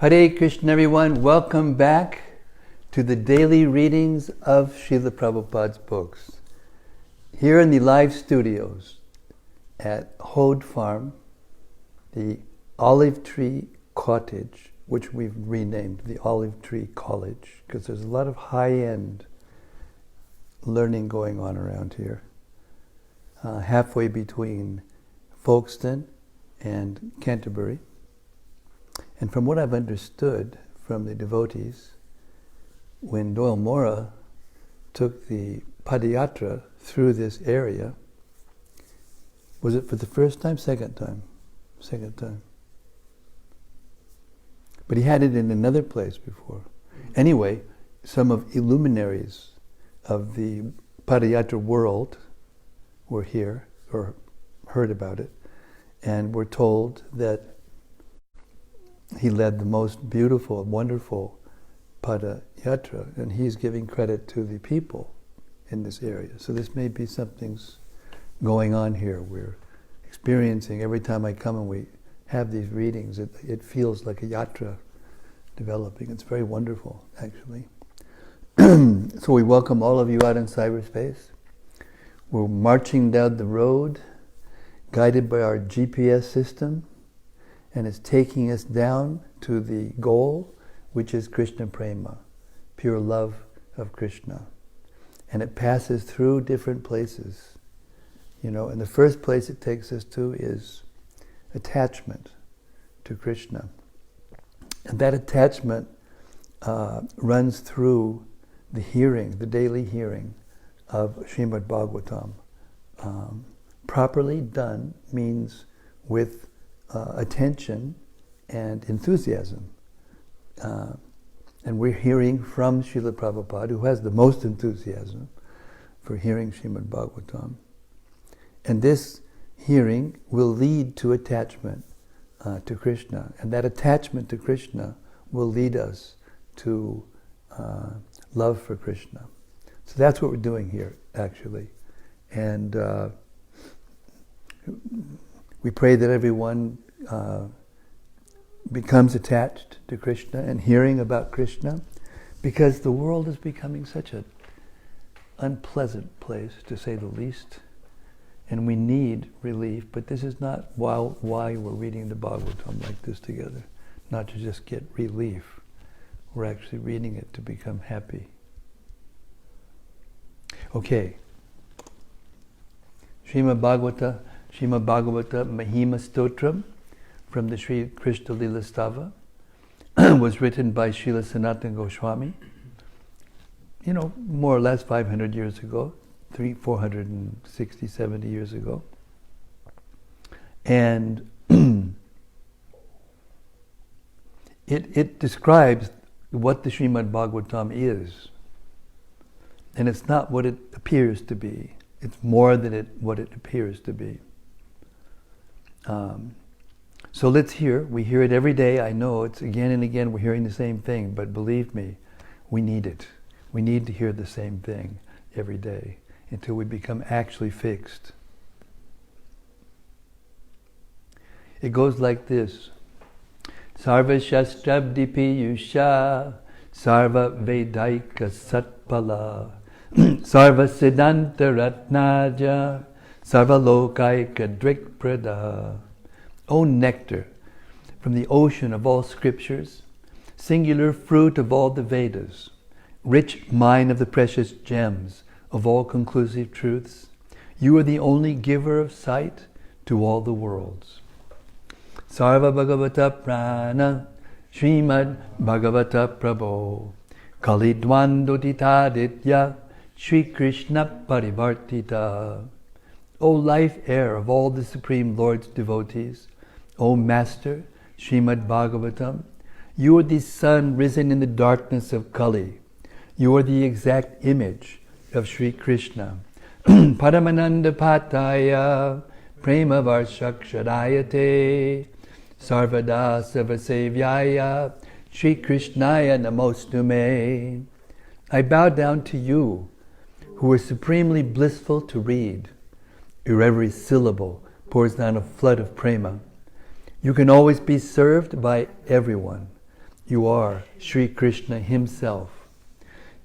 Hare Krishna, everyone. Welcome back to the daily readings of Srila Prabhupada's books. Here in the live studios at Hode Farm, the Olive Tree Cottage, which we've renamed the Olive Tree College, because there's a lot of high-end learning going on around here, halfway between Folkestone and Canterbury. And from what I've understood from the devotees, when Doyle Mora took the Padayatra through this area, was it for the first time? Second time. But he had it in another place before. Anyway, some of illuminaries of the Padayatra world were here, or heard about it, and were told that he led the most beautiful, wonderful Padayatra, and he's giving credit to the people in this area. So this may be something's going on here. We're experiencing, every time I come and we have these readings, it feels like a yatra developing. It's very wonderful, actually. So we welcome all of you out in cyberspace. We're marching down the road, guided by our GPS system, and it's taking us down to the goal, which is Krishna Prema, pure love of Krishna. And it passes through different places. You know, and the first place it takes us to is attachment to Krishna. And that attachment runs through the hearing, the daily hearing of Srimad-Bhagavatam. Properly done means with attention and enthusiasm. And we're hearing from Srila Prabhupada, who has the most enthusiasm for hearing Srimad-Bhagavatam. And this hearing will lead to attachment to Krishna. And that attachment to Krishna will lead us to love for Krishna. So that's what we're doing here, actually. And we pray that everyone becomes attached to Krishna and hearing about Krishna, because the world is becoming such an unpleasant place, to say the least, and we need relief. But this is not why we're reading the Bhagavatam like this together, not to just get relief. We're actually reading it to become happy. Okay. Srimad-Bhagavata Mahima Stotram from the Sri Krishna Lila Stava was written by Srila Sanatana Goswami, you know, more or less 500 years ago, 460, 70 years ago. And it describes what the Srimad-Bhagavatam is. And it's not what it appears to be. It's more than what it appears to be. So let's hear. We hear it every day. I know it's again and again we're hearing the same thing, but believe me, we need it. We need to hear the same thing every day until we become actually fixed. It goes like this. Sarva Shastrabdi Yusha Sarva Vedaika Satpala Sarva Siddhanta Ratnaja Sarva Lokaika Drikprada. O nectar from the ocean of all scriptures, singular fruit of all the Vedas, rich mine of the precious gems of all conclusive truths, you are the only giver of sight to all the worlds. Sarva Bhagavata Prana Srimad Bhagavata Prabho Kalidwandodita Ditya Sri Krishna Parivartita. O life air of all the Supreme Lord's devotees, O Master, Srimad Bhagavatam, you are the sun risen in the darkness of Kali. You are the exact image of Sri Krishna. Paramananda Pataya, Prema Varshakshadayate, Sarvada Sarvasevyaya, Sri Krishnaya Namostume. I bow down to you, who are supremely blissful to read. Your every syllable pours down a flood of prema. You can always be served by everyone. You are Sri Krishna himself.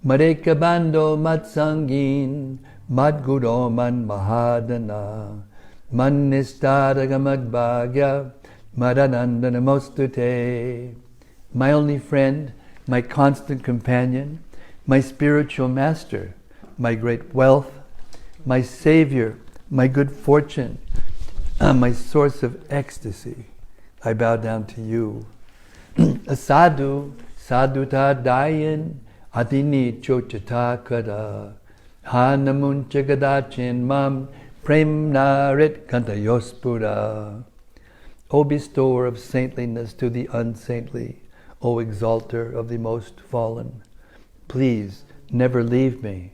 Mareka bando matsangin, madguro man mahadana, man nistadaga madbhagya, madanandana mostute. My only friend, my constant companion, my spiritual master, my great wealth, my savior, my good fortune, my source of ecstasy. I bow down to you. A sadhu, sadhuta dayan, adini chochata kada, hanamun chagadachin mam, prem narit kantayospura. O bestower of saintliness to the unsaintly, O exalter of the most fallen, please never leave me.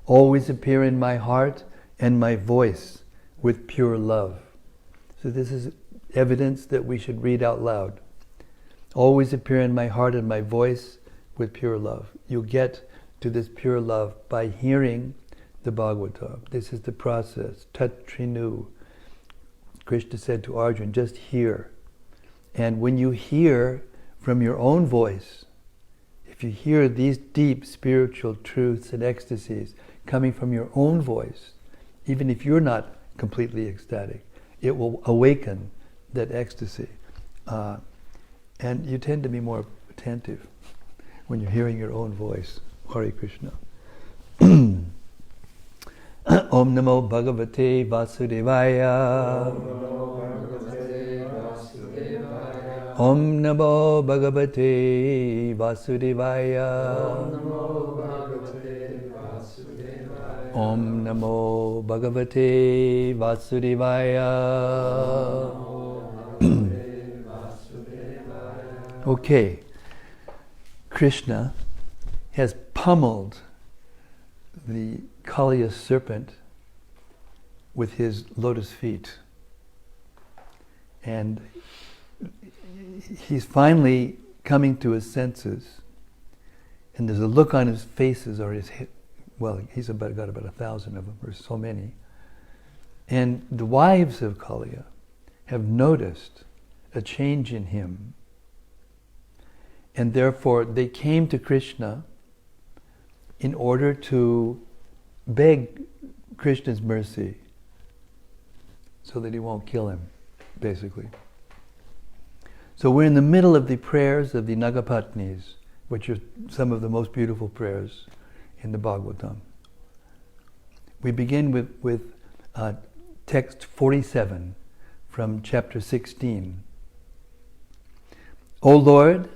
Always appear in my heart and my voice with pure love. So this is evidence that we should read out loud. Always appear in my heart and my voice with pure love. You get to this pure love by hearing the Bhagavatam. This is the process. Tat trinu. Krishna said to Arjuna, just hear. And when you hear from your own voice, if you hear these deep spiritual truths and ecstasies coming from your own voice, even if you're not completely ecstatic, it will awaken that ecstasy. And you tend to be more attentive when you're hearing your own voice. Hare Krishna. Om Namo Bhagavate Vasudevaya. Om Namo Bhagavate Vasudevaya. Om Namo Bhagavate Vasudevaya. Okay, Krishna has pummeled the Kaliya serpent with his lotus feet. And he's finally coming to his senses. And there's a look on his faces, or his head. Well, he's got about 1,000 of them, or so many. And the wives of Kaliya have noticed a change in him. And therefore they came to Krishna in order to beg Krishna's mercy so that he won't kill him, basically. So we're in the middle of the prayers of the Nagapatnis, which are some of the most beautiful prayers in the Bhagavatam. We begin with text 47 from chapter 16. O Lord,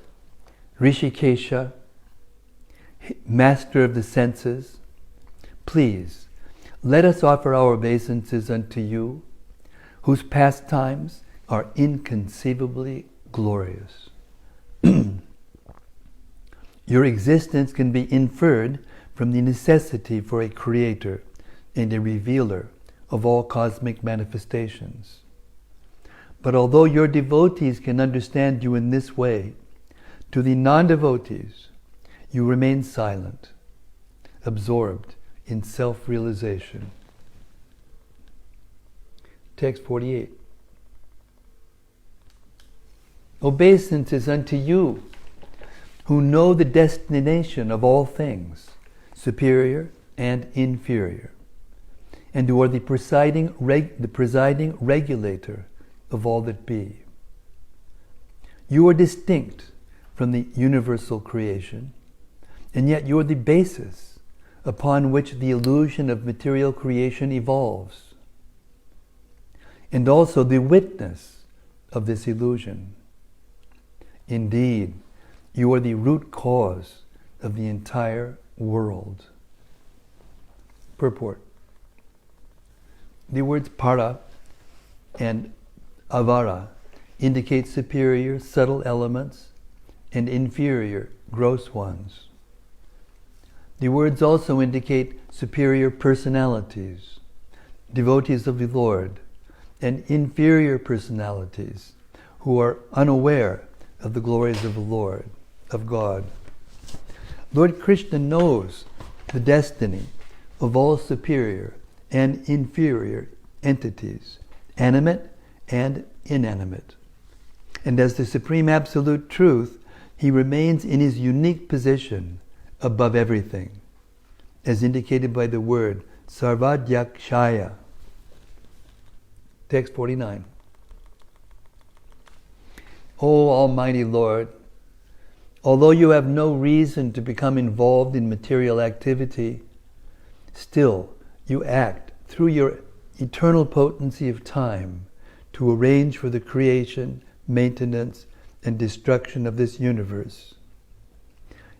Rishikesha, master of the senses, please let us offer our obeisances unto you, whose pastimes are inconceivably glorious. Your existence can be inferred from the necessity for a creator and a revealer of all cosmic manifestations. But although your devotees can understand you in this way, to the non-devotees, you remain silent, absorbed in self-realization. Text 48. Obeisances unto you, who know the destination of all things, superior and inferior, and who are the presiding regulator of all that be. You are distinct from the universal creation, and yet you are the basis upon which the illusion of material creation evolves, and also the witness of this illusion. Indeed, you are the root cause of the entire world. Purport. The words para and avara indicate superior, subtle elements and inferior, gross ones. The words also indicate superior personalities, devotees of the Lord, and inferior personalities who are unaware of the glories of the Lord, of God. Lord Krishna knows the destiny of all superior and inferior entities, animate and inanimate. And as the Supreme Absolute Truth, he remains in his unique position above everything, as indicated by the word Sarvadhyakshaya. Text 49. O Almighty Lord, although you have no reason to become involved in material activity, still you act through your eternal potency of time to arrange for the creation, maintenance, and destruction of this universe.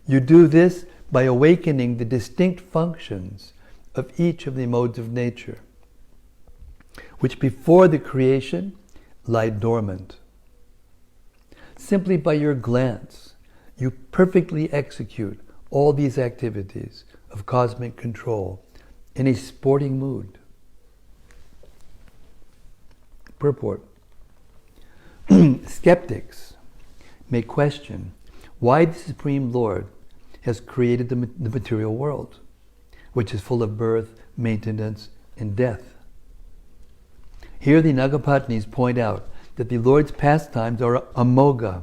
You do this by awakening the distinct functions of each of the modes of nature, which before the creation lie dormant. Simply by your glance, you perfectly execute all these activities of cosmic control in a sporting mood. Purport. Skeptics may question why the Supreme Lord has created the material world, which is full of birth, maintenance, and death. Here the Nagapatnis point out that the Lord's pastimes are amoga,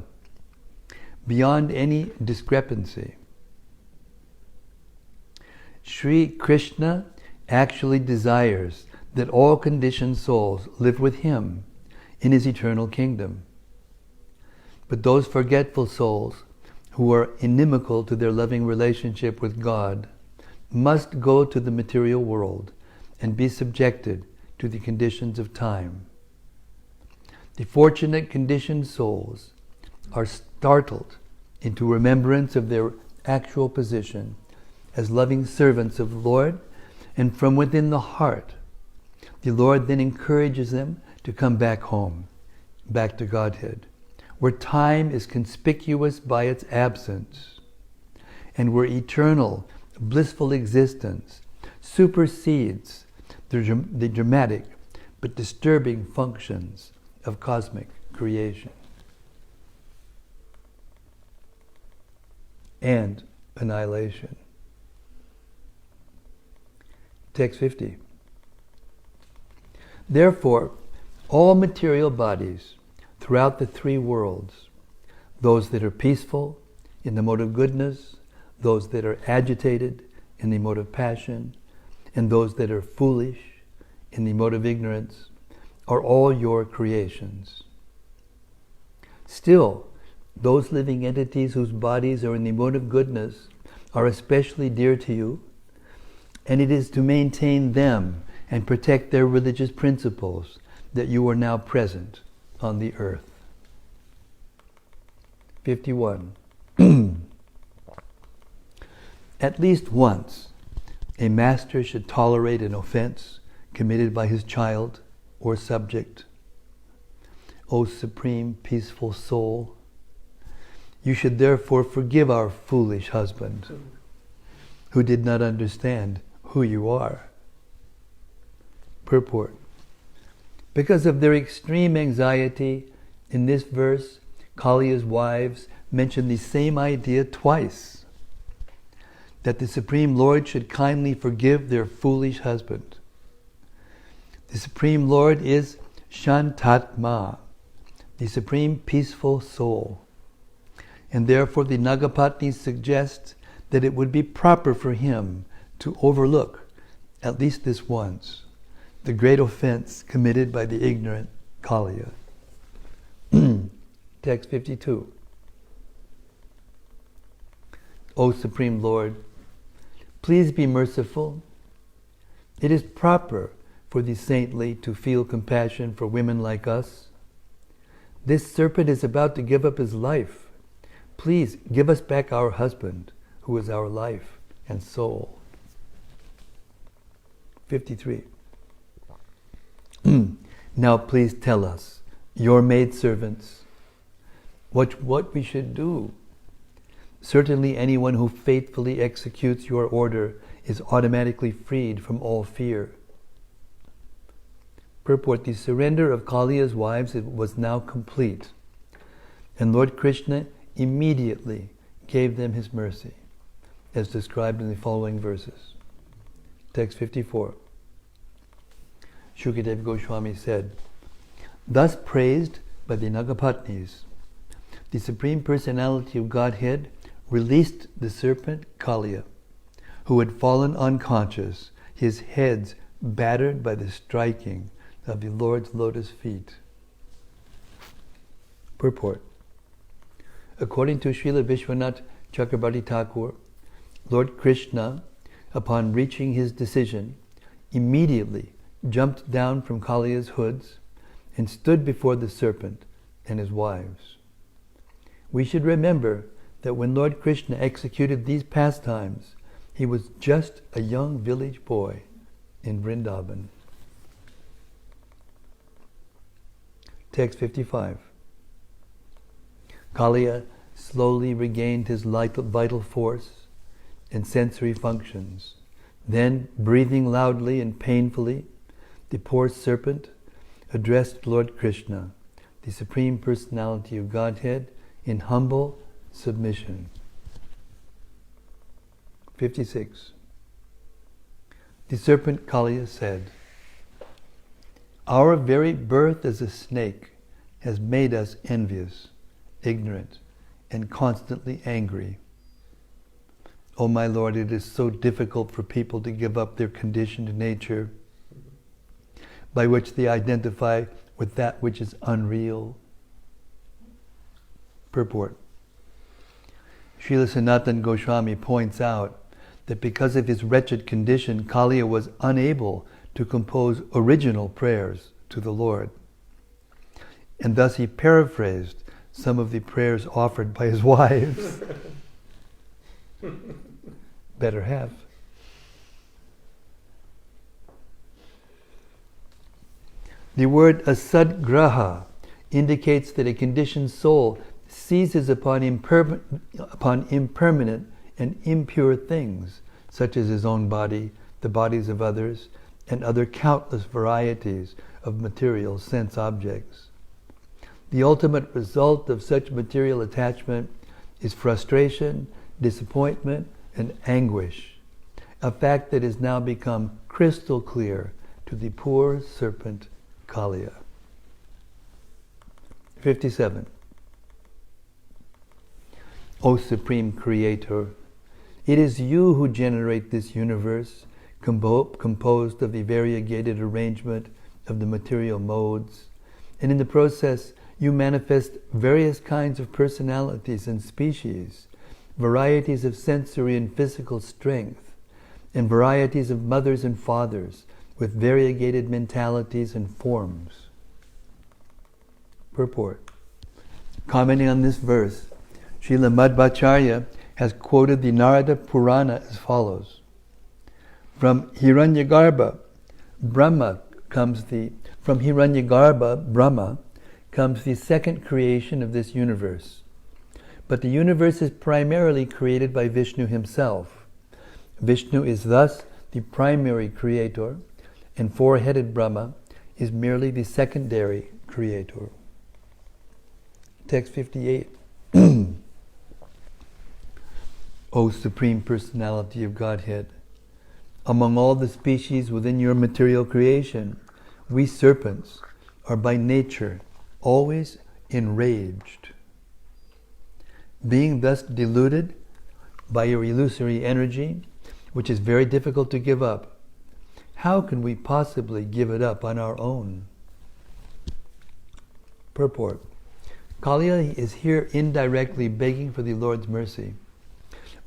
beyond any discrepancy. Sri Krishna actually desires that all conditioned souls live with him in his eternal kingdom. But those forgetful souls who are inimical to their loving relationship with God must go to the material world and be subjected to the conditions of time. The fortunate conditioned souls are startled into remembrance of their actual position as loving servants of the Lord, and from within the heart, the Lord then encourages them to come back home, back to Godhead, where time is conspicuous by its absence, and where eternal, blissful existence supersedes the dramatic but disturbing functions of cosmic creation and annihilation. Text 50. Therefore, all material bodies throughout the three worlds, those that are peaceful in the mode of goodness, those that are agitated in the mode of passion, and those that are foolish in the mode of ignorance, are all your creations. Still, those living entities whose bodies are in the mode of goodness are especially dear to you, and it is to maintain them and protect their religious principles that you are now present on the earth. 51. At least once, a master should tolerate an offense committed by his child or subject. O supreme peaceful soul, you should therefore forgive our foolish husband, who did not understand who you are. Purport. Because of their extreme anxiety, in this verse, Kaliya's wives mention the same idea twice, that the Supreme Lord should kindly forgive their foolish husband. The Supreme Lord is Shantatma, the Supreme Peaceful Soul, and therefore the Nagapatnis suggest that it would be proper for him to overlook, at least this once, the great offense committed by the ignorant Kaliya. Text 52. O Supreme Lord, please be merciful. It is proper for the saintly to feel compassion for women like us. This serpent is about to give up his life. Please give us back our husband, who is our life and soul. 53. Now please tell us, your maidservants, what we should do. Certainly anyone who faithfully executes your order is automatically freed from all fear. Purport. The surrender of Kaliya's wives was now complete, and Lord Krishna immediately gave them his mercy, as described in the following verses. Text 54. Shukadeva Goswami said, thus praised by the Nagapatnis, the Supreme Personality of Godhead released the serpent Kaliya, who had fallen unconscious, his heads battered by the striking of the Lord's lotus feet. Purport. According to Srila Vishwanath Chakrabarti Thakur, Lord Krishna, upon reaching his decision, immediately jumped down from Kaliya's hoods and stood before the serpent and his wives. We should remember that when Lord Krishna executed these pastimes, he was just a young village boy in Vrindavan. Text 55. Kaliya slowly regained his vital force and sensory functions. Then, breathing loudly and painfully, the poor serpent addressed Lord Krishna, the Supreme Personality of Godhead, in humble submission. 56. The serpent Kaliya said, "Our very birth as a snake has made us envious, ignorant, and constantly angry. Oh my Lord, it is so difficult for people to give up their conditioned nature, by which they identify with that which is unreal." Purport. Srila Sanatana Goswami points out that because of his wretched condition, Kaliya was unable to compose original prayers to the Lord. And thus he paraphrased some of the prayers offered by his wives. Better have. The word asadgraha indicates that a conditioned soul seizes upon impermanent and impure things, such as his own body, the bodies of others, and other countless varieties of material sense objects. The ultimate result of such material attachment is frustration, disappointment, and anguish, a fact that has now become crystal clear to the poor serpent Kaliya. 57. O Supreme Creator, it is you who generate this universe, composed of the variegated arrangement of the material modes, and in the process you manifest various kinds of personalities and species, varieties of sensory and physical strength, and varieties of mothers and fathers with variegated mentalities and forms. Purport. Commenting on this verse, Srila Madhvacharya has quoted the Narada Purana as follows. From Hiranyagarbha Brahma comes the second creation of this universe. But the universe is primarily created by Vishnu himself. Vishnu is thus the primary creator, and four-headed Brahma is merely the secondary creator. Text 58. O Supreme Personality of Godhead, among all the species within your material creation, we serpents are by nature always enraged. Being thus deluded by your illusory energy, which is very difficult to give up, how can we possibly give it up on our own? Purport. Kaliya is here indirectly begging for the Lord's mercy,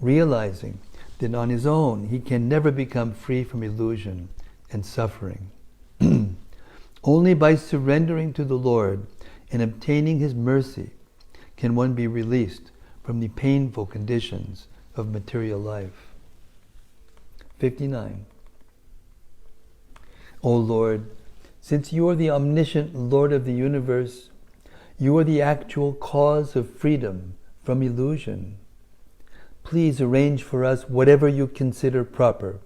realizing that on his own he can never become free from illusion and suffering. Only by surrendering to the Lord and obtaining his mercy can one be released from the painful conditions of material life. 59. O Lord, since you are the omniscient Lord of the universe, you are the actual cause of freedom from illusion. Please arrange for us whatever you consider proper,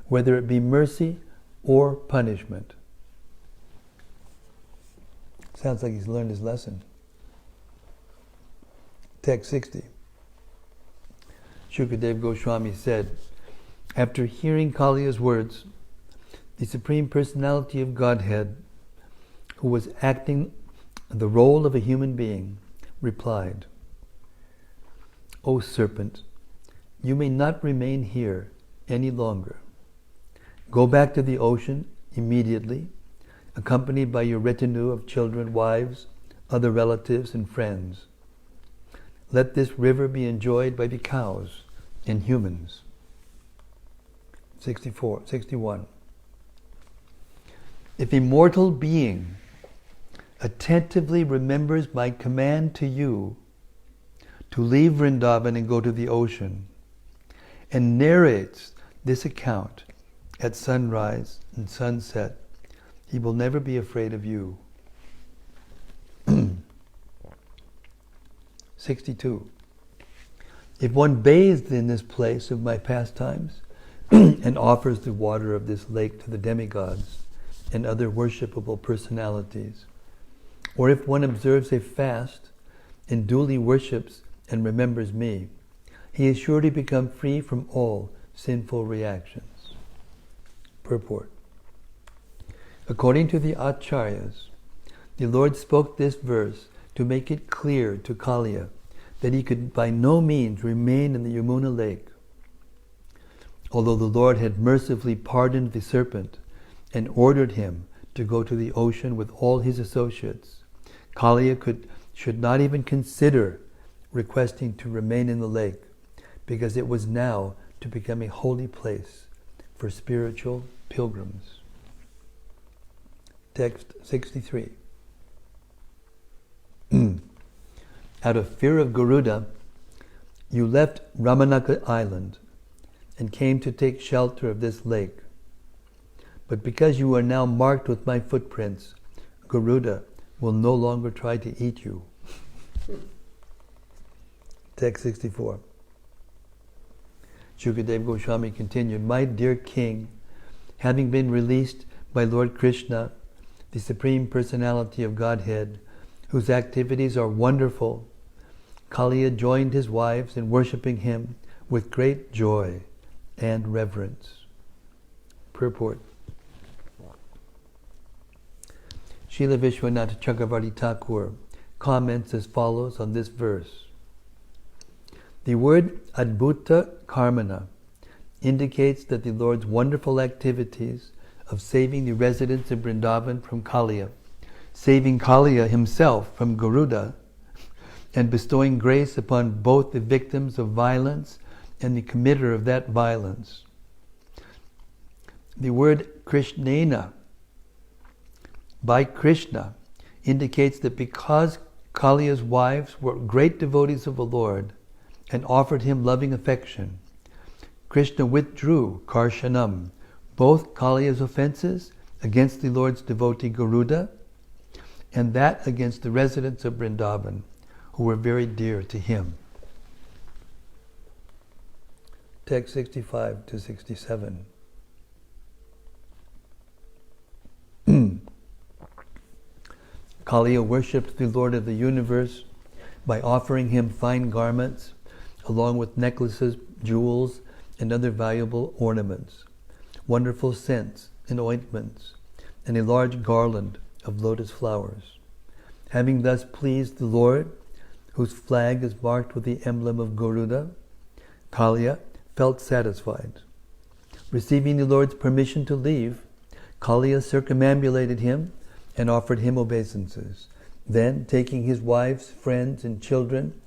whether it be mercy or punishment. Sounds like he's learned his lesson. Text 60. Shukadev Goswami said, after hearing Kaliya's words, the Supreme Personality of Godhead, who was acting the role of a human being, replied, O serpent, you may not remain here any longer. Go back to the ocean immediately, accompanied by your retinue of children, wives, other relatives, and friends. Let this river be enjoyed by the cows and humans. 61. If a mortal being attentively remembers my command to you to leave Vrindavan and go to the ocean, and narrates this account at sunrise and sunset, he will never be afraid of you. 62. If one bathes in this place of my pastimes and offers the water of this lake to the demigods and other worshipable personalities, or if one observes a fast and duly worships and remembers me, he is sure to become free from all sinful reactions. Purport. According to the Acharyas, the Lord spoke this verse to make it clear to Kaliya that he could by no means remain in the Yamuna lake. Although the Lord had mercifully pardoned the serpent and ordered him to go to the ocean with all his associates, Kaliya should not even consider requesting to remain in the lake, because it was now to become a holy place for spiritual pilgrims. Text 63. Out of fear of Garuda, you left Ramanaka island and came to take shelter of this lake. But because you are now marked with my footprints, Garuda will no longer try to eat you. Text 64. Shukadeva Goswami continued, my dear king, having been released by Lord Krishna, the Supreme Personality of Godhead, whose activities are wonderful, Kaliya joined his wives in worshipping him with great joy and reverence. Purport. Srila Vishwanath Chakravarti Thakur comments as follows on this verse. The word Adbhuta Karmana indicates that the Lord's wonderful activities of saving the residents of Vrindavan from Kaliya, saving Kaliya himself from Garuda, and bestowing grace upon both the victims of violence and the committer of that violence. The word Krishnena, by Krishna, indicates that because Kaliya's wives were great devotees of the Lord and offered him loving affection, Krishna withdrew Karshanam, both Kaliya's offenses against the Lord's devotee Garuda and that against the residents of Vrindavan, who were very dear to him. Text 65 to 67. Kaliya worshipped the Lord of the universe by offering him fine garments, along with necklaces, jewels, and other valuable ornaments, wonderful scents and ointments, and a large garland of lotus flowers. Having thus pleased the Lord, whose flag is marked with the emblem of Garuda, Kaliya felt satisfied. Receiving the Lord's permission to leave, Kaliya circumambulated him and offered him obeisances. Then, taking his wives, friends, and children,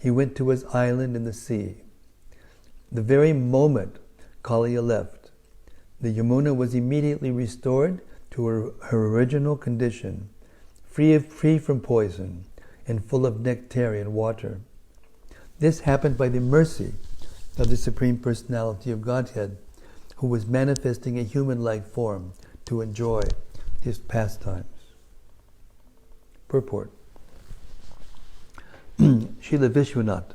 he went to his island in the sea. The very moment Kaliya left, the Yamuna was immediately restored to her original condition, free from poison and full of nectarian water. This happened by the mercy of the Supreme Personality of Godhead, who was manifesting a human-like form to enjoy his pastimes. Purport. Srila Vishwanath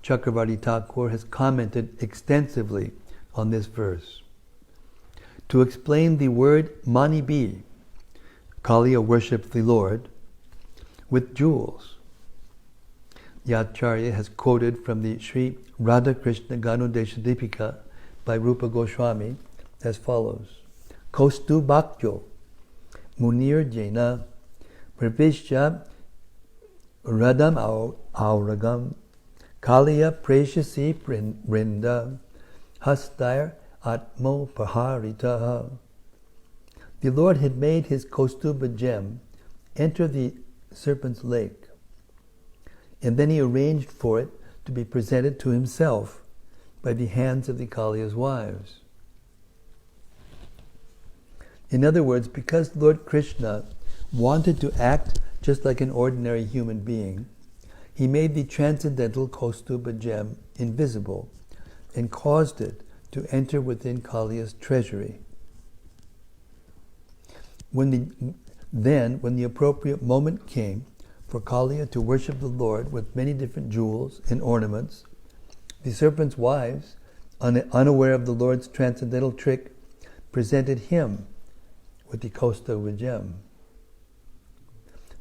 Chakravarti Thakur has commented extensively on this verse. To explain the word Manibi, Kaliya worshipped the Lord with jewels. The Acharya has quoted from the Sri Radha Krishna Ganodesha Dipika by Rupa Goswami as follows. Kostu Bhaktyo Munir Jena Pravishya Radam Auragam Kaliya preshasi brinda hastair atmo paharita. The Lord had made his Kaustuba gem enter the serpent's lake, and then he arranged for it to be presented to himself by the hands of the Kaliya's wives. In other words, because Lord Krishna wanted to act just like an ordinary human being, he made the transcendental Kaustuba gem invisible and caused it to enter within Kaliya's treasury. When the appropriate moment came for Kaliya to worship the Lord with many different jewels and ornaments, the serpent's wives, unaware of the Lord's transcendental trick, presented him with the Kaustuba gem,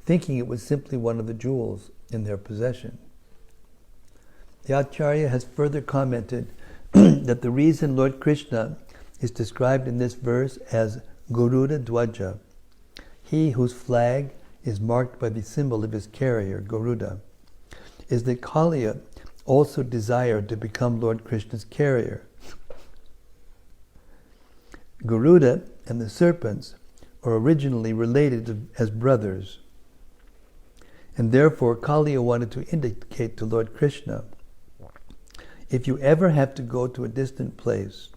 thinking it was simply one of the jewels in their possession. The Acharya has further commented that the reason Lord Krishna is described in this verse as Garuda Dwaja, he whose flag is marked by the symbol of his carrier, Garuda, is that Kaliya also desired to become Lord Krishna's carrier. Garuda and the serpents are originally related as brothers, and therefore Kaliya wanted to indicate to Lord Krishna, if you ever have to go to a distant place,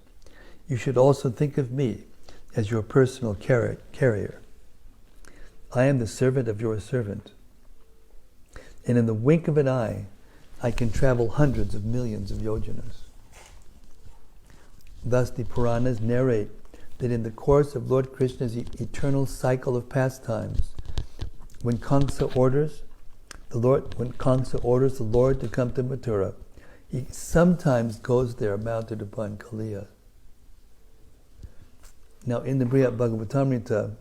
you should also think of me as your personal carrier. I am the servant of your servant, and in the wink of an eye, I can travel hundreds of millions of yojanas. Thus the Puranas narrate that in the course of Lord Krishna's eternal cycle of pastimes, when Kamsa orders the Lord to come to Mathura, he sometimes goes there mounted upon Kaliya. Now in the Bhagavatamrita,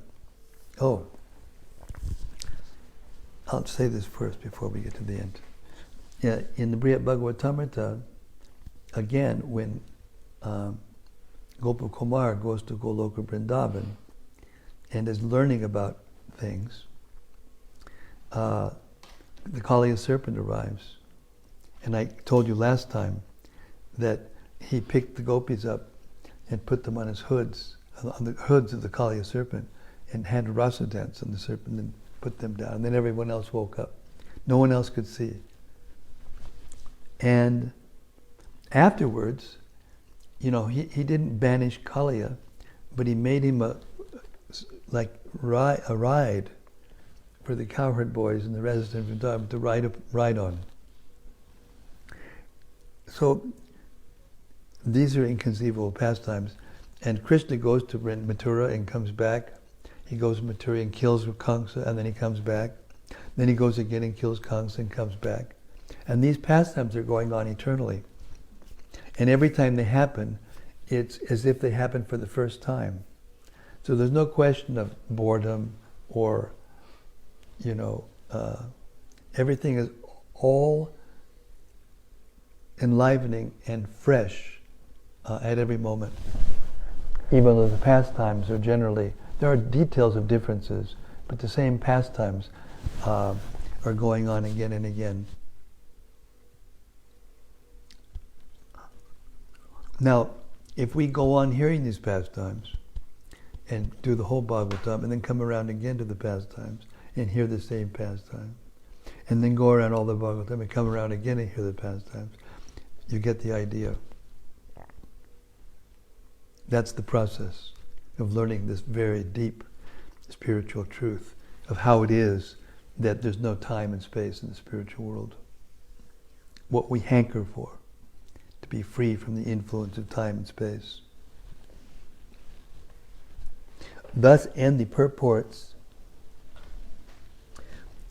I'll say this first before we get to the end. Yeah, in the Bhagavatamrita, again, when Gopal Kumar goes to Goloka Vrindavan and is learning about things, the Kaliya serpent arrives. And I told you last time that he picked the gopis up and put them on his hoods, on the hoods of the Kaliya serpent, and had a rasa dance on the serpent and put them down. And then everyone else woke up. No one else could see. And afterwards, he didn't banish Kaliya, but he made him a ride for the cowherd boys and the residents of Vrindavan to ride on. So these are inconceivable pastimes. And Krishna goes to Mathura and comes back. He goes to Mathura and kills Kamsa, and then he comes back. Then he goes again and kills Kamsa and comes back. And these pastimes are going on eternally. And every time they happen, it's as if they happen for the first time. So there's no question of boredom or, everything is all enlivening and fresh at every moment. Even though the pastimes are generally, there are details of differences, but the same pastimes are going on again and again. Now, if we go on hearing these pastimes and do the whole Bhagavatam and then come around again to the pastimes and hear the same pastime, and then go around all the Bhagavatam and come around again and hear the pastimes, you get the idea. That's the process of learning this very deep spiritual truth of how it is that there's no time and space in the spiritual world. What we hanker for, to be free from the influence of time and space. Thus end the purports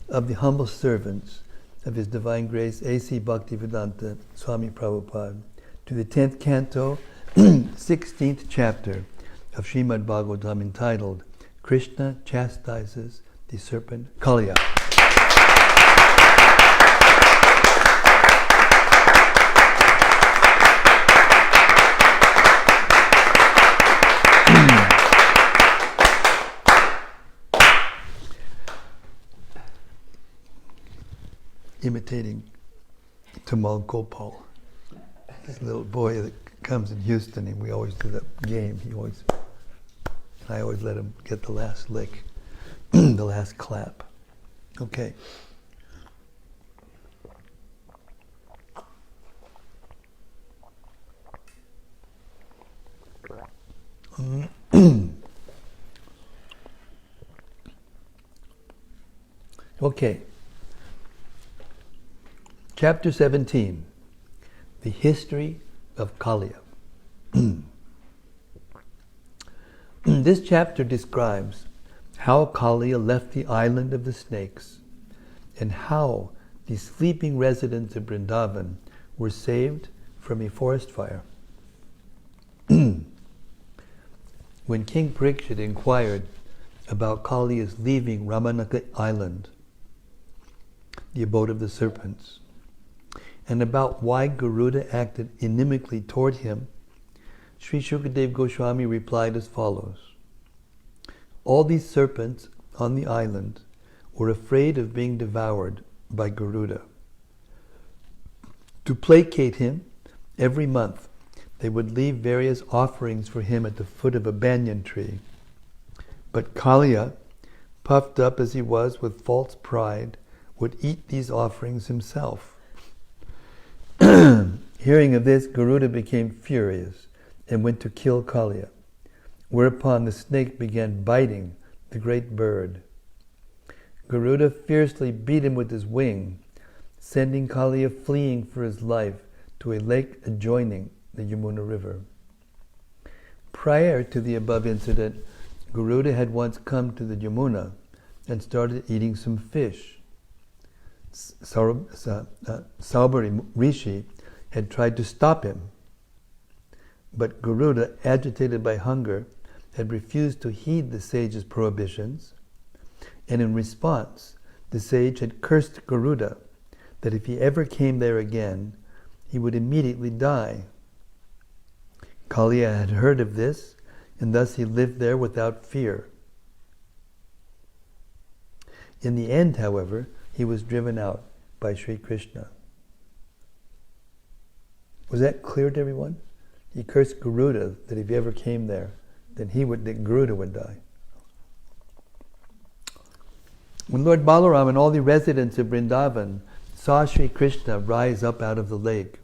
of the humble servants of His Divine Grace A.C. Bhaktivedanta Swami Prabhupada to the 10th canto, 16th chapter of Srimad-Bhagavatam entitled Krishna Chastises the Serpent Kaliya. Imitating Tamal Gopal. This little boy that comes in Houston, and we always do that game. I always let him get the last lick, the last clap. Okay. Okay. Chapter 17. The History of Kaliyah. This chapter describes how Kaliya left the island of the snakes and how the sleeping residents of Vrindavan were saved from a forest fire. When King Parikshit inquired about Kaliya's leaving Ramanaka Island, the abode of the serpents, and about why Garuda acted inimically toward him, Sri Shukadev Goswami replied as follows. All these serpents on the island were afraid of being devoured by Garuda. To placate him, every month they would leave various offerings for him at the foot of a banyan tree. But Kaliya, puffed up as he was with false pride, would eat these offerings himself. Hearing of this, Garuda became furious and went to kill Kaliya, whereupon the snake began biting the great bird. Garuda fiercely beat him with his wing, sending Kaliya fleeing for his life to a lake adjoining the Yamuna River. Prior to the above incident, Garuda had once come to the Yamuna and started eating some fish. Saubari Rishi had tried to stop him, but Garuda, agitated by hunger, had refused to heed the sage's prohibitions, and in response, the sage had cursed Garuda that if he ever came there again, he would immediately die. Kaliya had heard of this, and thus he lived there without fear. In the end, however, he was driven out by Sri Krishna. Was that clear to everyone? He cursed Garuda that if he ever came there, then that Garuda would die. When Lord Balaram and all the residents of Vrindavan saw Sri Krishna rise up out of the lake,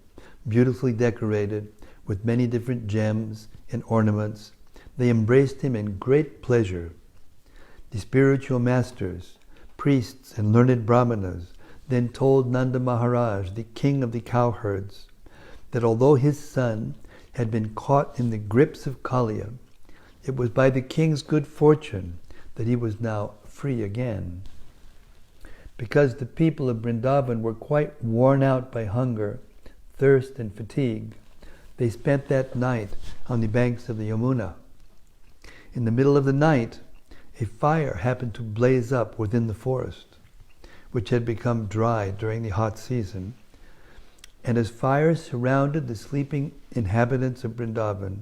beautifully decorated with many different gems and ornaments, they embraced him in great pleasure. The spiritual masters, priests and learned brahmanas then told Nanda Maharaj, the king of the cowherds, that although his son had been caught in the grips of Kaliya, it was by the king's good fortune that he was now free again. Because the people of Vrindavan were quite worn out by hunger, thirst and fatigue, they spent that night on the banks of the Yamuna. In the middle of the night, a fire happened to blaze up within the forest, which had become dry during the hot season. And as fire surrounded the sleeping inhabitants of Vrindavan,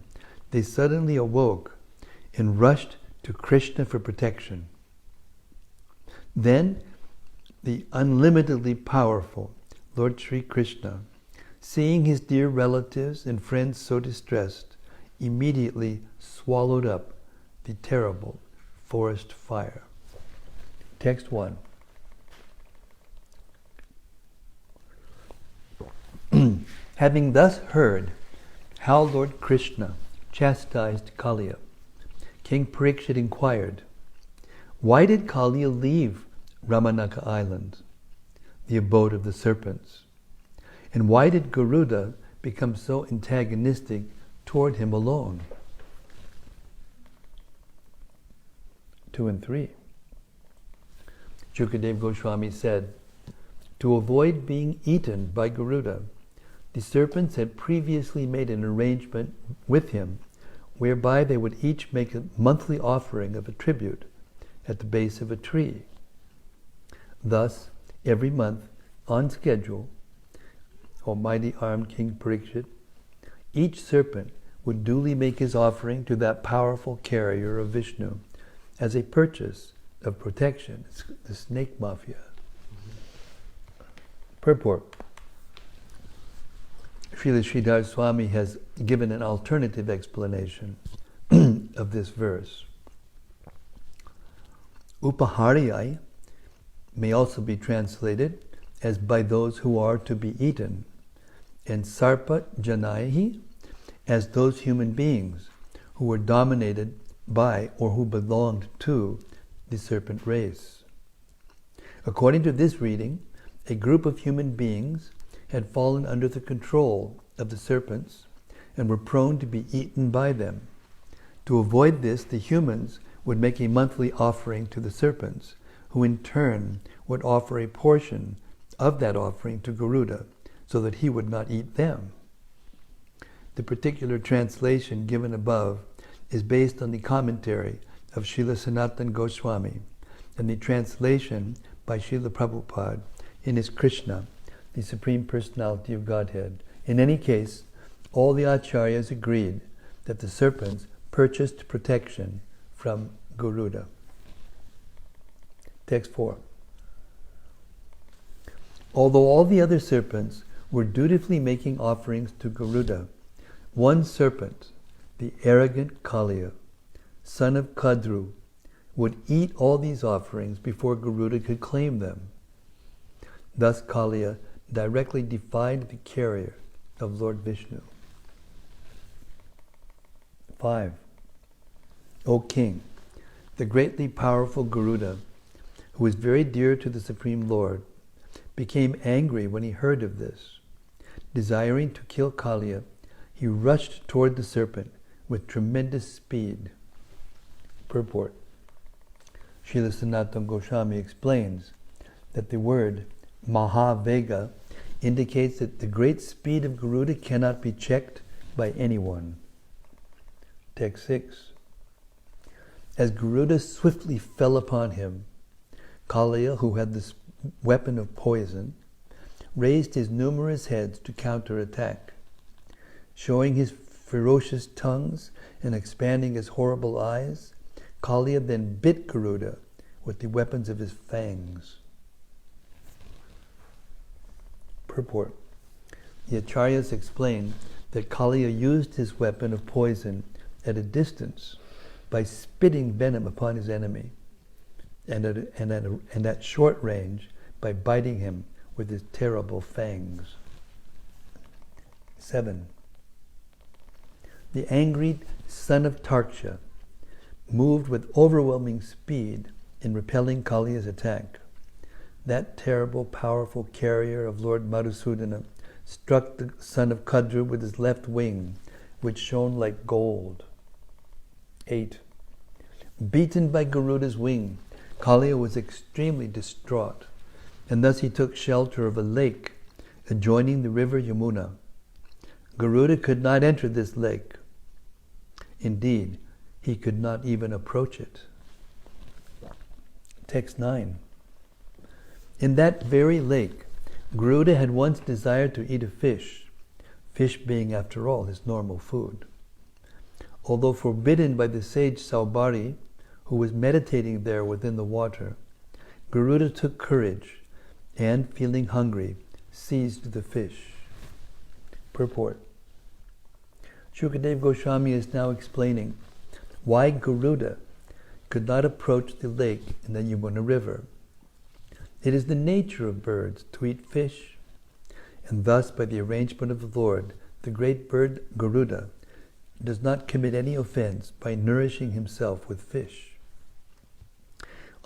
they suddenly awoke and rushed to Krishna for protection. Then the unlimitedly powerful Lord Sri Krishna, seeing his dear relatives and friends so distressed, immediately swallowed up the terrible forest fire. Text 1. Having thus heard how Lord Krishna chastised Kaliya, King Parikshit inquired, why did Kaliya leave Ramanaka Island, the abode of the serpents? And why did Garuda become so antagonistic toward him alone? 2 and 3. Shukadev Goswami said, to avoid being eaten by Garuda, the serpents had previously made an arrangement with him whereby they would each make a monthly offering of a tribute at the base of a tree. Thus, every month, on schedule, Almighty Armed King Parikshit, each serpent would duly make his offering to that powerful carrier of Vishnu as a purchase of protection. It's the snake mafia. Purport. Srila Sridhar Swami has given an alternative explanation of this verse. Upahariyai may also be translated as by those who are to be eaten, and Sarpa Janaihi as those human beings who were dominated by or who belonged to the serpent race. According to this reading, a group of human beings had fallen under the control of the serpents and were prone to be eaten by them. To avoid this, the humans would make a monthly offering to the serpents, who in turn would offer a portion of that offering to Garuda, so that he would not eat them. The particular translation given above is based on the commentary of Srila Sanatana Goswami and the translation by Srila Prabhupada in his Krsna, the Supreme Personality of Godhead. In any case, all the acharyas agreed that the serpents purchased protection from Garuda. Text 4. Although all the other serpents were dutifully making offerings to Garuda, one serpent, the arrogant Kaliya, son of Kadru, would eat all these offerings before Garuda could claim them. Thus Kaliya directly defied the carrier of Lord Vishnu. 5. O King, the greatly powerful Garuda, who is very dear to the Supreme Lord, became angry when he heard of this. Desiring to kill Kaliya, he rushed toward the serpent with tremendous speed. Purport. Srila Sanatana Goswami explains that the word Mahavega indicates that the great speed of Garuda cannot be checked by anyone. Text 6. As Garuda swiftly fell upon him, Kaliya, who had this weapon of poison, raised his numerous heads to counterattack. Showing his ferocious tongues and expanding his horrible eyes, Kaliya then bit Garuda with the weapons of his fangs. Purport. The acharyas explain that Kaliya used his weapon of poison at a distance by spitting venom upon his enemy, and at short range by biting him with his terrible fangs. 7. The angry son of Tarksha moved with overwhelming speed in repelling Kaliya's attack. That terrible, powerful carrier of Lord Madhusudana struck the son of Kadru with his left wing, which shone like gold. 8. Beaten by Garuda's wing, Kaliya was extremely distraught, and thus he took shelter of a lake adjoining the river Yamuna. Garuda could not enter this lake. Indeed, he could not even approach it. Text 9. In that very lake, Garuda had once desired to eat a fish, fish being, after all, his normal food. Although forbidden by the sage Saubhari, who was meditating there within the water, Garuda took courage and, feeling hungry, seized the fish. Purport. Shukadeva Goswami is now explaining why Garuda could not approach the lake in the Yamuna River. It is the nature of birds to eat fish, and thus, by the arrangement of the Lord, the great bird Garuda does not commit any offense by nourishing himself with fish.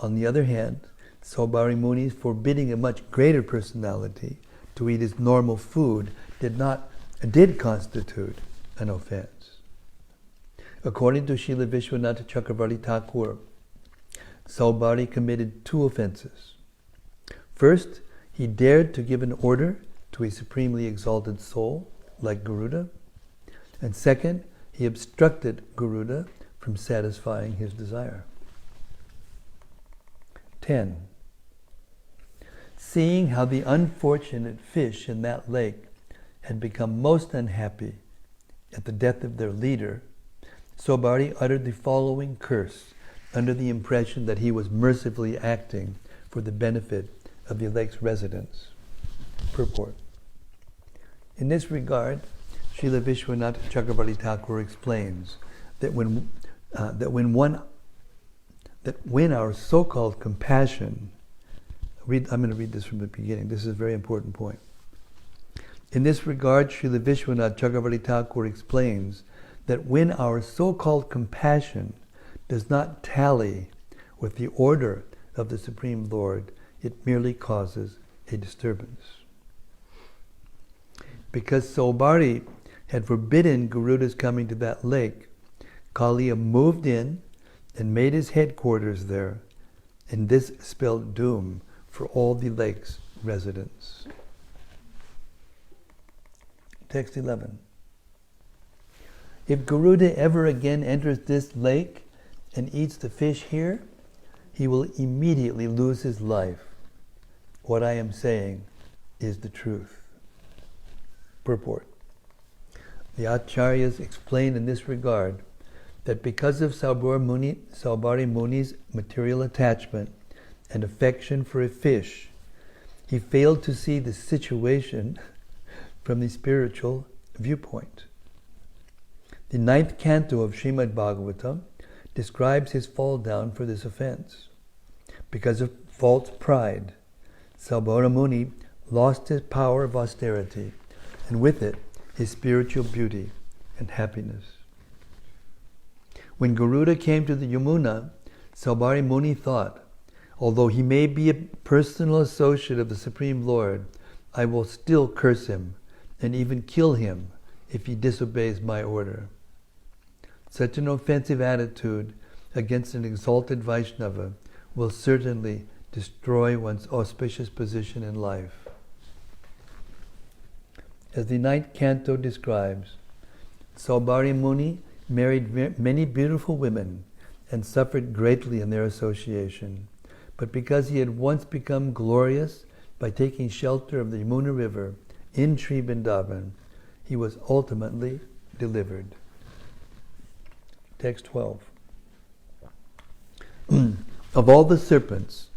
On the other hand, Saubhari Muni's forbidding a much greater personality to eat his normal food did constitute an offense. According to Srila Vishwanatha Chakravarti Thakur, Saubhari committed 2 offenses. First, he dared to give an order to a supremely exalted soul, like Garuda. And second, he obstructed Garuda from satisfying his desire. 10. Seeing how the unfortunate fish in that lake had become most unhappy at the death of their leader, Saubhari uttered the following curse under the impression that he was mercifully acting for the benefit of the lake's residents. Purport. In this regard, Srila Vishwanath Chakravarti Thakur explains that when our so-called compassion, I'm going to read this from the beginning. This is a very important point. In this regard, Srila Vishwanath Chakravarti Thakur explains that when our so-called compassion does not tally with the order of the Supreme Lord, it merely causes a disturbance. Because Saubhari had forbidden Garuda's coming to that lake, Kaliya moved in and made his headquarters there, and this spelled doom for all the lake's residents. Text 11. If Garuda ever again enters this lake and eats the fish here, he will immediately lose his life. What I am saying is the truth. Purport. The Acharyas explain in this regard that because of Saubhari Muni's material attachment and affection for a fish, he failed to see the situation from the spiritual viewpoint. The 9th canto of Srimad-Bhagavatam describes his fall down for this offense. Because of false pride, Saubhari Muni lost his power of austerity, and with it, his spiritual beauty and happiness. When Garuda came to the Yamuna, Saubhari Muni thought, although he may be a personal associate of the Supreme Lord, I will still curse him and even kill him if he disobeys my order. Such an offensive attitude against an exalted Vaishnava will certainly destroy one's auspicious position in life. As the 9th canto describes, Saubhari Muni married many beautiful women and suffered greatly in their association. But because he had once become glorious by taking shelter of the Yamuna River in Sri Vrindavan, he was ultimately delivered. Text 12. Of all the serpents,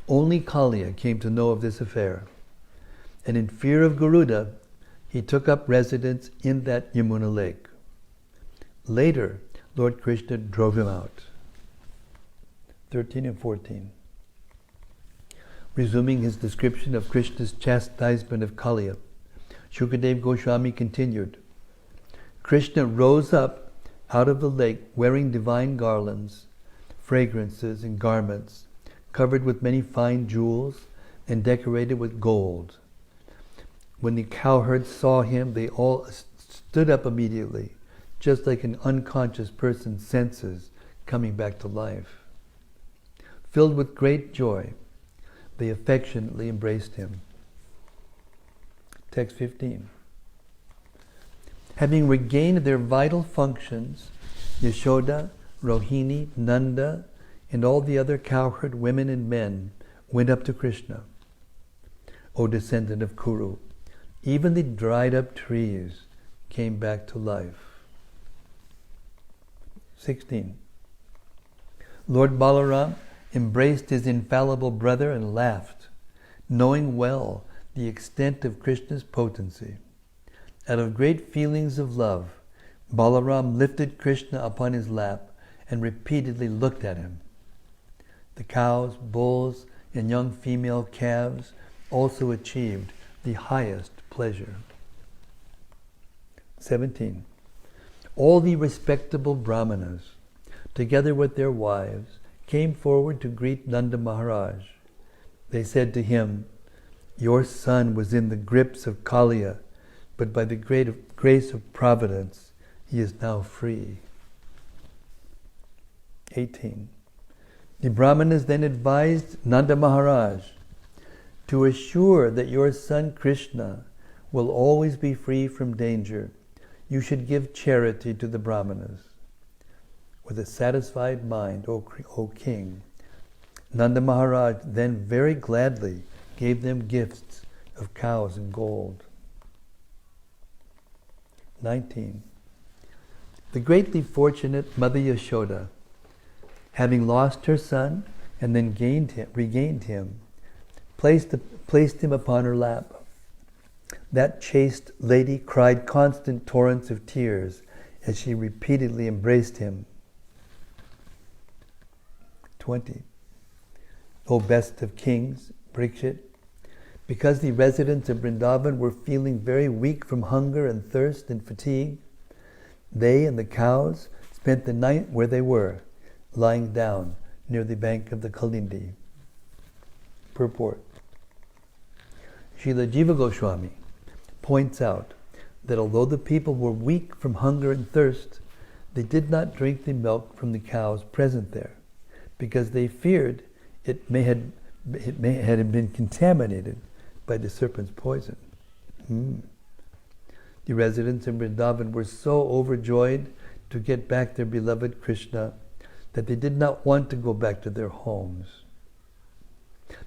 only Kaliya came to know of this affair, and in fear of Garuda, he took up residence in that Yamuna lake. Later, Lord Krishna drove him out. 13 and 14. Resuming his description of Krishna's chastisement of Kaliya, Shukadev Goswami continued, Krishna rose up out of the lake wearing divine garlands, fragrances and garments, covered with many fine jewels and decorated with gold. When the cowherds saw him, they all stood up immediately, just like an unconscious person's senses coming back to life. Filled with great joy, they affectionately embraced him. Text 15. Having regained their vital functions, Yashoda, Rohini, Nanda, and all the other cowherd women and men went up to Krishna. O descendant of Kuru, even the dried up trees came back to life. 16. Lord Balaram embraced his infallible brother and laughed, knowing well the extent of Krishna's potency. Out of great feelings of love, Balaram lifted Krishna upon his lap and repeatedly looked at him. The cows, bulls, and young female calves also achieved the highest pleasure. 17. All the respectable brahmanas, together with their wives, came forward to greet Nanda Maharaj. They said to him, Your son was in the grips of Kaliya, but by the great grace of Providence, he is now free. 18. The Brahmanas then advised Nanda Maharaj, to assure that your son Krishna will always be free from danger, you should give charity to the Brahmanas. With a satisfied mind, O king, Nanda Maharaj then very gladly gave them gifts of cows and gold. 19. The greatly fortunate Mother Yashoda, having lost her son and then regained him, placed him upon her lap. That chaste lady cried constant torrents of tears as she repeatedly embraced him. 20. O best of kings, Parikshit, because the residents of Vrindavan were feeling very weak from hunger and thirst and fatigue, they and the cows spent the night where they were, lying down near the bank of the Kalindi. Purport. Srila Jiva Goswami points out that although the people were weak from hunger and thirst, they did not drink the milk from the cows present there, because they feared it may have been contaminated by the serpent's poison. The residents in Vrindavan were so overjoyed to get back their beloved Krishna that they did not want to go back to their homes.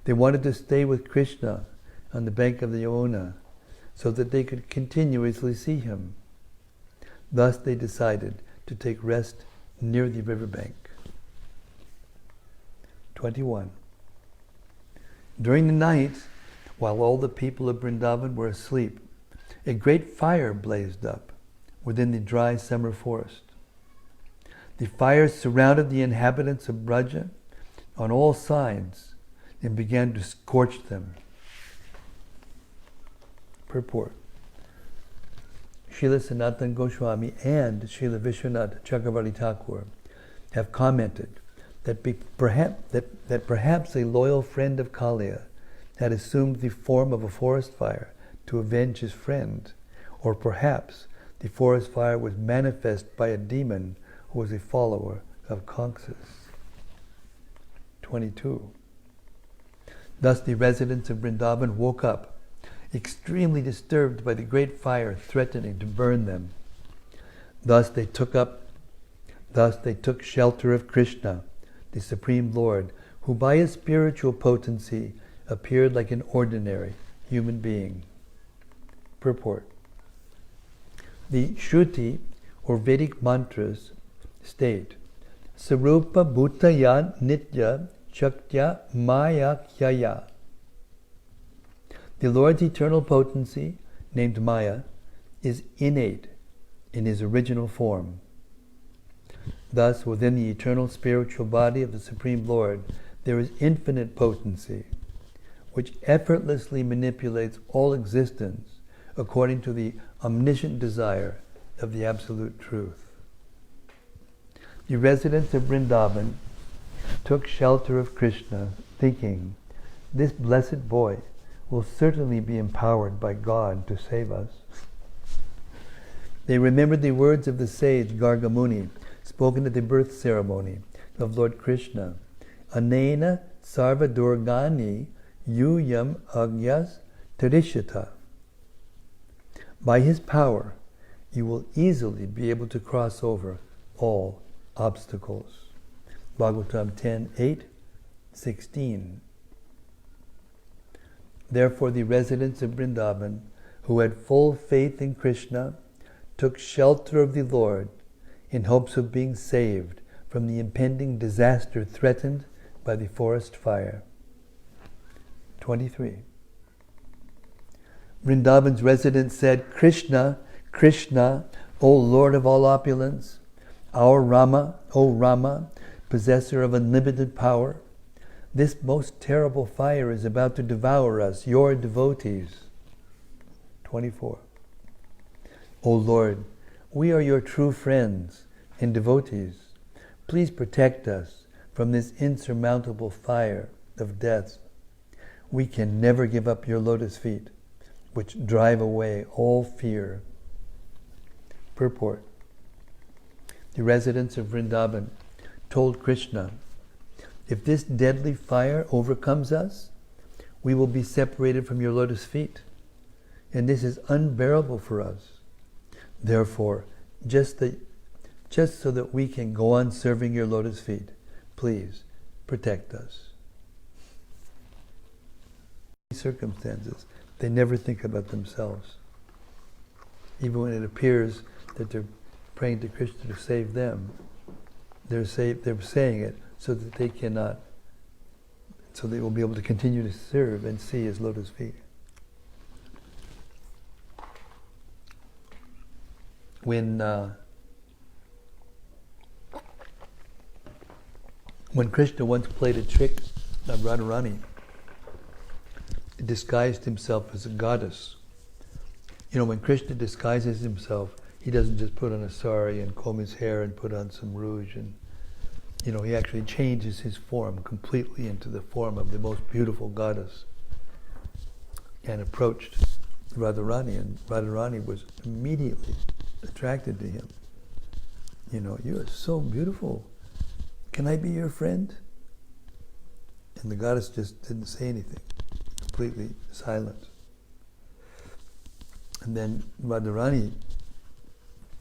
They wanted to stay with Krishna on the bank of the Yamuna so that they could continuously see him. Thus they decided to take rest near the riverbank. 21. During the night, while all the people of Vrindavan were asleep, a great fire blazed up within the dry summer forest. The fire surrounded the inhabitants of Braja on all sides and began to scorch them. Purport. Srila Sanatana Goswami and Srila Vishwanath Chakravarti Thakur have commented that perhaps a loyal friend of Kaliya had assumed the form of a forest fire to avenge his friend, or perhaps the forest fire was manifest by a demon who was a follower of Kangsa's. 22. Thus the residents of Vrindavan woke up, extremely disturbed by the great fire threatening to burn them. Thus they took shelter of Krishna, the Supreme Lord, who by his spiritual potency appeared like an ordinary human being. Purport. The Shruti, or Vedic mantras, state, Sarupa Bhutaya Nitya Shaktya Maya Kyaya. The Lord's eternal potency, named Maya, is innate in his original form. Thus, within the eternal spiritual body of the Supreme Lord, there is infinite potency, which effortlessly manipulates all existence according to the omniscient desire of the Absolute Truth. The residents of Vrindavan took shelter of Krishna, thinking, this blessed boy will certainly be empowered by God to save us. They remembered the words of the sage Garga Muni, spoken at the birth ceremony of Lord Krishna. Anena sarva durgani yuyam agyas tarishata. By his power, you will easily be able to cross over all obstacles. Bhagavatam 10:8-16. Therefore the residents of Vrindavan, who had full faith in Krishna, took shelter of the Lord in hopes of being saved from the impending disaster threatened by the forest fire. 23. Vrindavan's residents said, Krishna, Krishna, O Lord of all opulence, our Rama, O Rama, possessor of unlimited power, this most terrible fire is about to devour us, your devotees. 24. O Lord, we are your true friends and devotees. Please protect us from this insurmountable fire of death. We can never give up your lotus feet, which drive away all fear. Purport. The residents of Vrindavan told Krishna, if this deadly fire overcomes us, we will be separated from your lotus feet, and this is unbearable for us. Therefore, just so that we can go on serving your lotus feet, please protect us. In these circumstances, they never think about themselves. Even when it appears that they're praying to Krishna to save them, they're saying it so that they will be able to continue to serve and see his lotus feet. when Krishna once played a trick on Radharani, disguised himself as a goddess. You know, when Krishna disguises himself, he doesn't just put on a sari and comb his hair and put on some rouge, and he actually changes his form completely into the form of the most beautiful goddess, and approached Radharani, and Radharani was immediately attracted to him. You are so beautiful. Can I be your friend? And the goddess just didn't say anything, completely silent. And then Radharani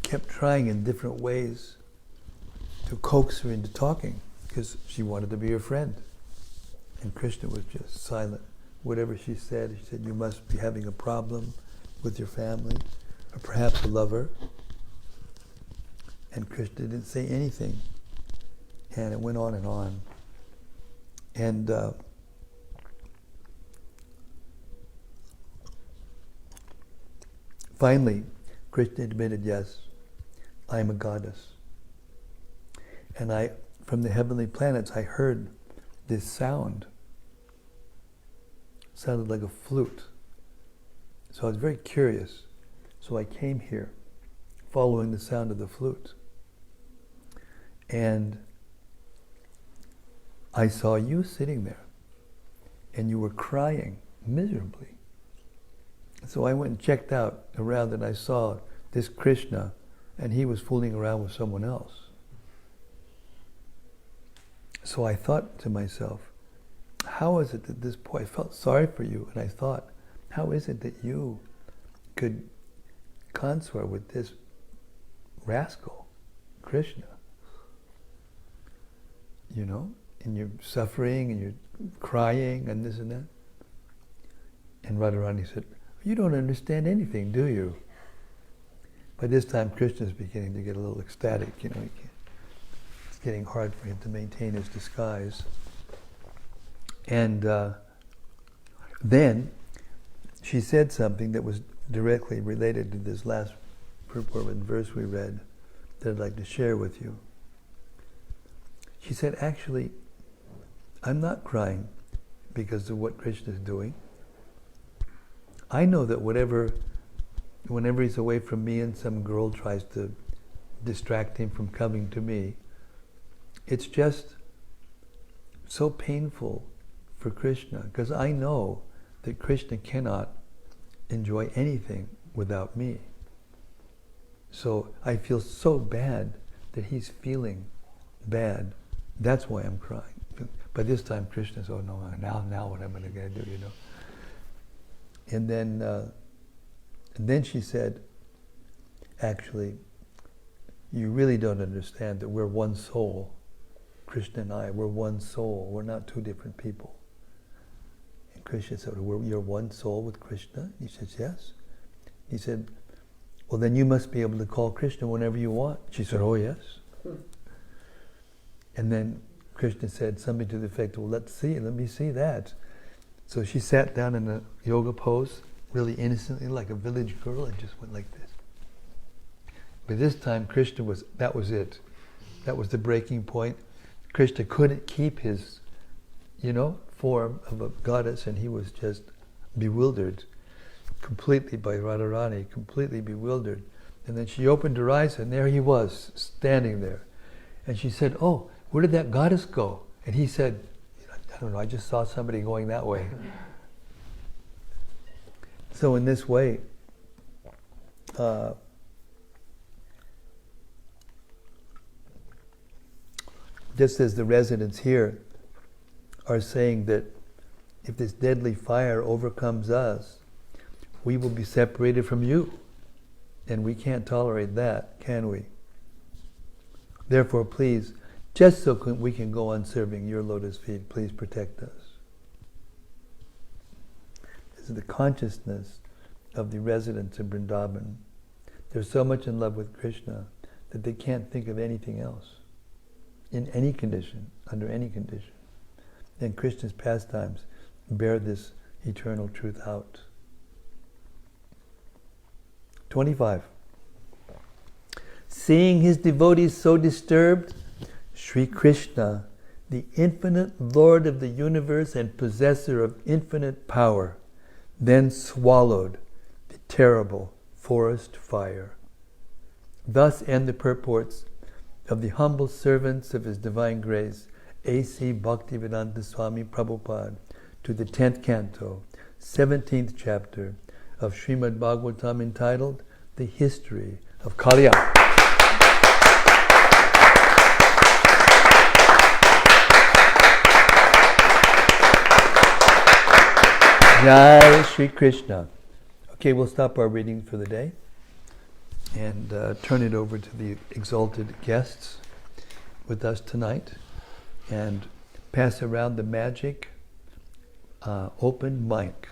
kept trying in different ways to coax her into talking, because she wanted to be her friend. And Krishna was just silent. Whatever she said, you must be having a problem with your family, or perhaps a lover. And Krishna didn't say anything. And it went on and on. And finally, Krishna admitted, yes, I am a goddess. And from the heavenly planets, I heard this sound. It sounded like a flute. So I was very curious. So I came here, following the sound of the flute. And I saw you sitting there, and you were crying miserably. So I went and checked out around, and I saw this Krishna, and he was fooling around with someone else. So I thought to myself, how is it that this boy, I felt sorry for you, and I thought, how is it that you could consort with this rascal, Krishna? And you're suffering, and you're crying, and this and that. And Radharani said, you don't understand anything, do you? By this time, Krishna's beginning to get a little ecstatic. It's getting hard for him to maintain his disguise. And then she said something that was directly related to this last purport and verse we read that I'd like to share with you. She said, actually, I'm not crying because of what Krishna is doing. I know that whenever he's away from me and some girl tries to distract him from coming to me, it's just so painful for Krishna, because I know that Krishna cannot enjoy anything without me. So I feel so bad that he's feeling bad. That's why I'm crying. By this time, Krishna says, oh no, now what am I going to do, And then she said, actually, you really don't understand that we're one soul. Krishna and I, we're one soul. We're not two different people. And Krishna said, you're one soul with Krishna? He says, yes. He said, well, then you must be able to call Krishna whenever you want. She said, oh, yes. And then Krishna said something to the effect, well, let me see that. So she sat down in a yoga pose, really innocently, like a village girl, and just went like this. But this time, that was it. That was the breaking point. Krishna couldn't keep his, form of a goddess, and he was just bewildered completely by Radharani, completely bewildered. And then she opened her eyes, and there he was, standing there. And she said, oh, where did that goddess go? And he said, I don't know, I just saw somebody going that way. So in this way, just as the residents here are saying that if this deadly fire overcomes us, we will be separated from you. And we can't tolerate that, can we? Therefore, please, just so we can go on serving your lotus feet, please protect us. This is the consciousness of the residents of Vrindavan. They're so much in love with Krishna that they can't think of anything else, in any condition, under any condition. And Krishna's pastimes bear this eternal truth out. 25. Seeing his devotees so disturbed, Sri Krishna, the infinite Lord of the universe and possessor of infinite power, then swallowed the terrible forest fire. Thus end the purports of the humble servants of His Divine Grace, A.C. Bhaktivedanta Swami Prabhupada, to the 10th canto, 17th chapter of Srimad-Bhagavatam, entitled The History of Kaliyah. Jai Shri Krishna. Okay, we'll stop our reading for the day and turn it over to the exalted guests with us tonight, and pass around the magic open mic.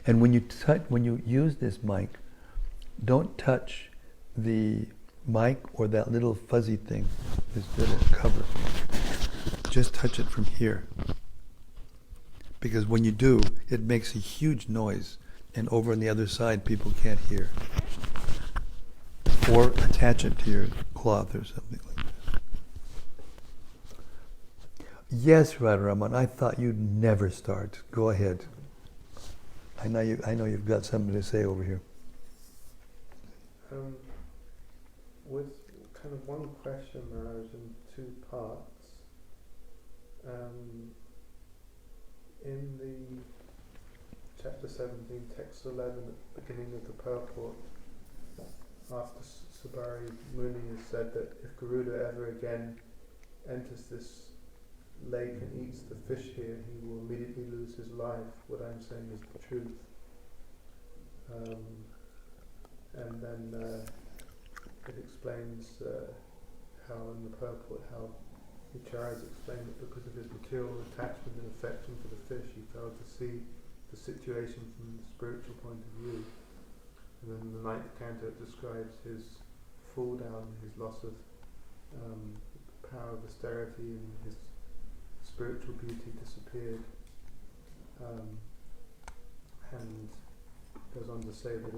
And when you use this mic, don't touch the mic or that little fuzzy thing, this little cover. Just touch it from here. Because when you do, it makes a huge noise, and over on the other side people can't hear. Or attach it to your cloth or something like that. Yes, Radharaman, I thought you'd never start. Go ahead. I know you've got something to say over here. With kind of one question, Maharaj, in two parts. In the chapter 17, text 11, at the beginning of the purport, after Subari Muni has said that if Garuda ever again enters this lake and eats the fish here, he will immediately lose his life. What I'm saying is the truth. And then it explains how in the purport, how the Acharyas explained that because of his material attachment and affection for the fish, he failed to see the situation from the spiritual point of view. And then in the 9th canto it describes his fall down, his loss of power of austerity, and his spiritual beauty disappeared. And goes on to say that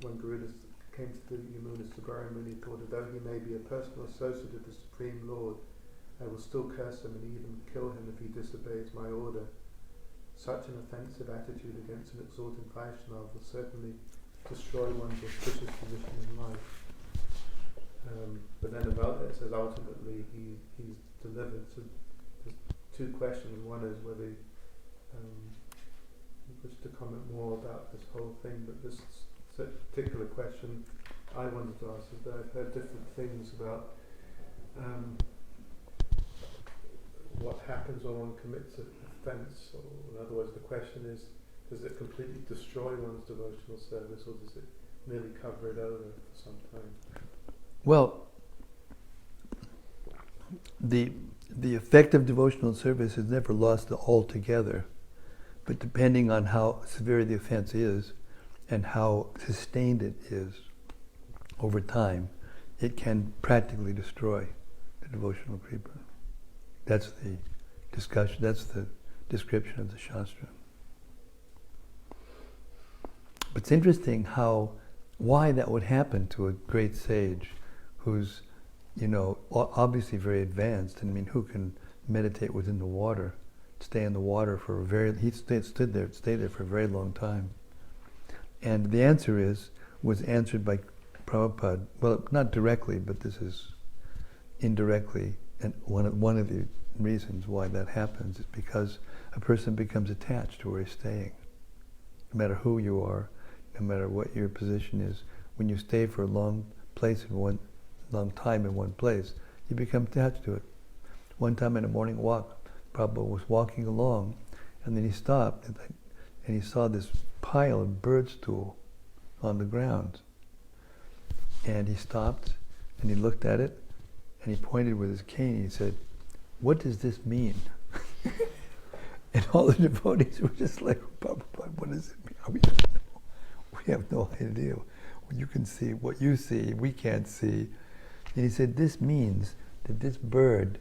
when Garuda came to the Yamuna Subari Muni, thought, although he may be a personal associate of the Supreme Lord, I will still curse him and even kill him if he disobeys my order. Such an offensive attitude against an exalted Vaishnava will certainly destroy one's auspicious position in life. But then about it says ultimately he's delivered. So there's two questions. One is whether you wish to comment more about this whole thing, but this particular question I wanted to ask is that I've heard different things about what happens when one commits an offence, or in other words the question is, does it completely destroy one's devotional service, or does it merely cover it over for some time? Well, the effect of devotional service is never lost altogether, but depending on how severe the offense is and how sustained it is over time, it can practically destroy the devotional creeper. That's the discussion, that's the description of the Shastra. But it's interesting why that would happen to a great sage who's, obviously very advanced. I mean, who can meditate within the water, stay in the water for he stayed there for a very long time. And the answer was answered by Prabhupada, well, not directly, but this is indirectly, and one of the reasons why that happens is because a person becomes attached to where he's staying. No matter who you are, no matter what your position is, when you stay for a long time in one place, you become attached to it. One time in a morning walk, Prabhupada was walking along, and then he stopped, and he saw this pile of bird stool on the ground. And he stopped, and he looked at it, and he pointed with his cane, and he said, "What does this mean?" And all the devotees were just like, "Prabhupada, what does it mean?" We don't know. We have no idea. You can see what you see, we can't see. And he said, this means that this bird,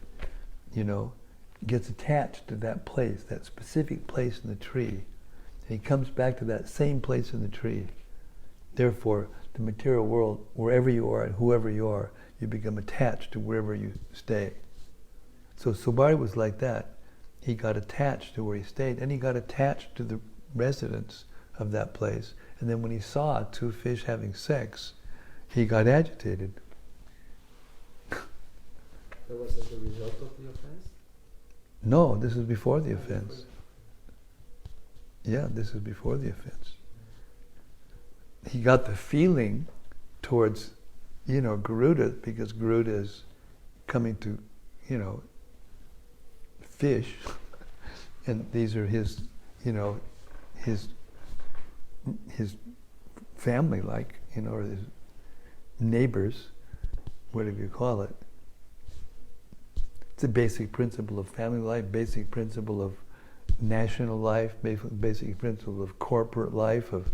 gets attached to that place, that specific place in the tree. And he comes back to that same place in the tree. Therefore, the material world, wherever you are and whoever you are, you become attached to wherever you stay. So Subari was like that. He got attached to where he stayed, and he got attached to the residents of that place. And then when he saw two fish having sex, he got agitated. That was as a result of the offense? No, this is before the offense. Yeah, this is before the offense. He got the feeling towards, Garuda, because Garuda is coming to, fish, and these are his, his family, like, or his neighbors, whatever you call it. It's a basic principle of family life, basic principle of national life, basic principle of corporate life, of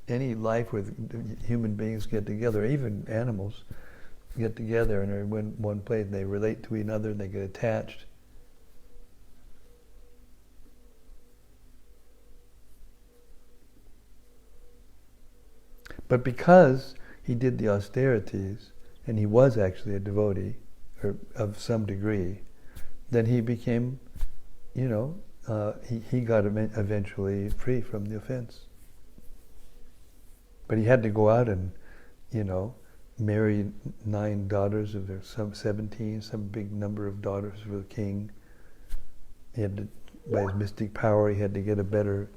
any life where human beings get together, even animals get together and are in one place, and they relate to each other and they get attached. But because he did the austerities, and he was actually a devotee, or of some degree, then he became, he got eventually free from the offense. But he had to go out and, marry 9 daughters of some 17, some big number of daughters for the king. He had to, by his mystic power, he had to get a better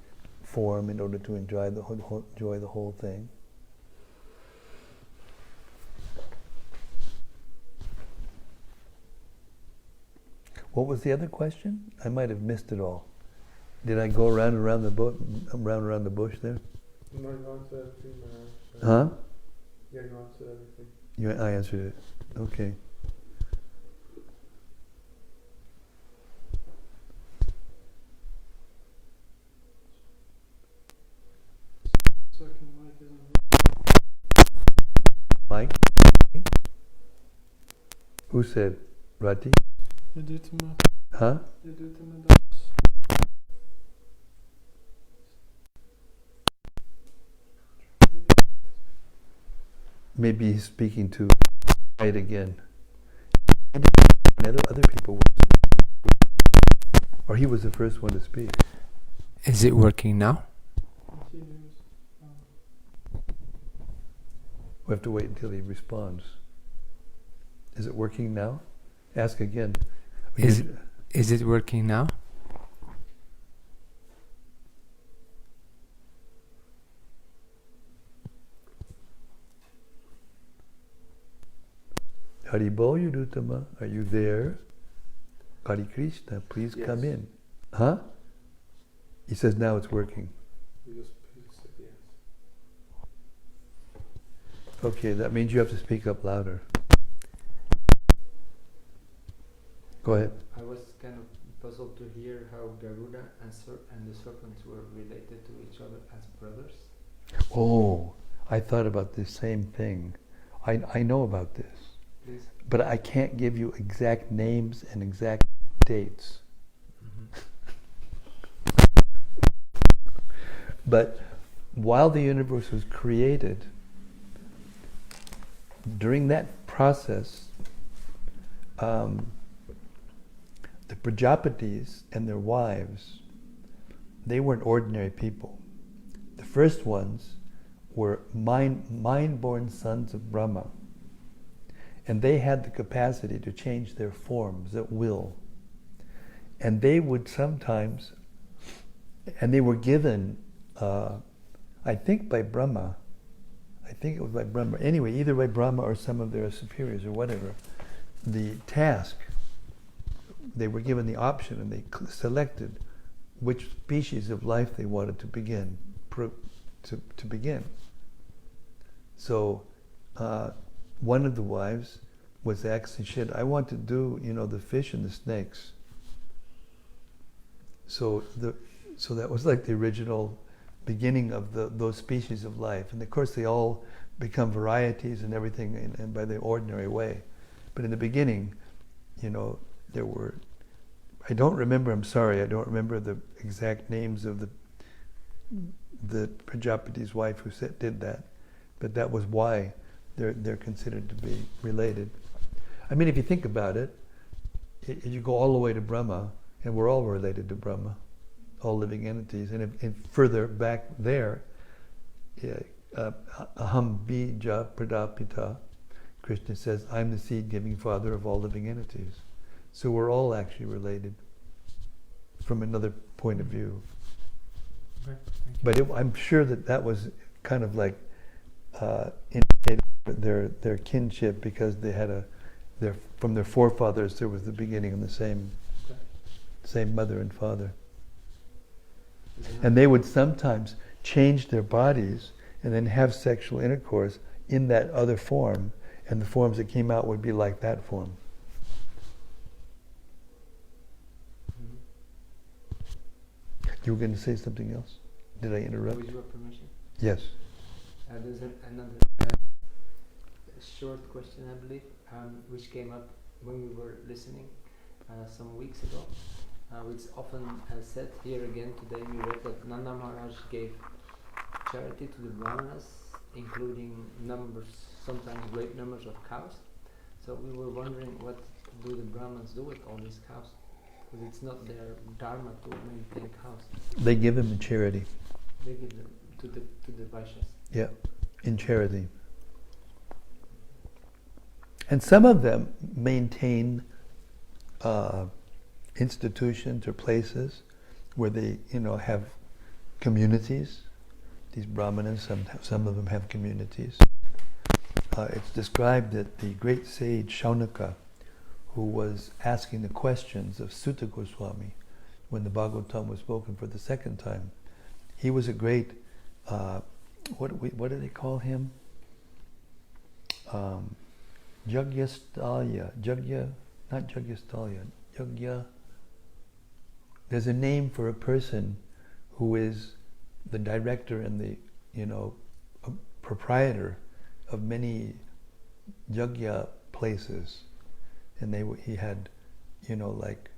form in order to enjoy the whole thing. What was the other question? I might have missed it all. Did I go around the bush there? No, you answered everything, Maharaj. Huh? Yeah, you answered everything. I answered it. Okay. Second mic isn't Mike? Who said? Rati? Huh? Maybe he's speaking to right again. Other people were, or he was the first one to speak. Is it working now? We have to wait until he responds. Is it working now? Ask again. Is it working now? Haribol Yudutama, are you there? Hare Krishna, please come in. Huh? He says now it's working. He just said yes. Okay, that means you have to speak up louder. Go ahead. I was kind of puzzled to hear how Garuda and the serpents were related to each other as brothers. Oh, I thought about the same thing. I know about this. Please. But I can't give you exact names and exact dates. But while the universe was created, during that process, the Prajapatis and their wives, they weren't ordinary people. The first ones were mind-born sons of Brahma. And they had the capacity to change their forms at will. And they would sometimes, and they were given, I think by Brahma, anyway, either by Brahma or some of their superiors or whatever, the task, they were given the option and they selected which species of life they wanted to begin. So, one of the wives was asked, and she said, I want to do, the fish and the snakes. So that was like the original beginning of those species of life. And of course they all become varieties and everything and by the ordinary way. But in the beginning, there were, I'm sorry, I don't remember the exact names of the Prajapati's wife who did that. but that was why they're considered to be related. I mean, if you think about it, you go all the way to Brahma, and we're all related to Brahma, all living entities. And further back there, Aham bija pradapita, Krishna says, I'm the seed-giving father of all living entities. So we're all actually related from another point of view. Okay, thank you. But I'm sure that was kind of like indicated their kinship, because they had from their forefathers there was the beginning of the same mother and father. And they would sometimes change their bodies and then have sexual intercourse in that other form, and the forms that came out would be like that form. You were going to say something else? Did I interrupt? With your permission. Yes. There's another short question, I believe, which came up when we were listening some weeks ago. It's often said here again today. We read that Nanda Maharaj gave charity to the Brahmanas, including sometimes great numbers of cows. So we were wondering, what do the Brahmins do with all these cows? Because it's not their dharma to maintain cows. They give them in charity. They give them to the Vaishyas. Yeah, in charity. And some of them maintain institutions or places where they, have communities. These brahmanas, some of them have communities. It's described that the great sage Shaunaka, who was asking the questions of Sutta Goswami when the Bhagavatam was spoken for the second time, he was a great, what do they call him? Jagyastalya, there's a name for a person who is the director and the, proprietor of many yajna places. And he had, like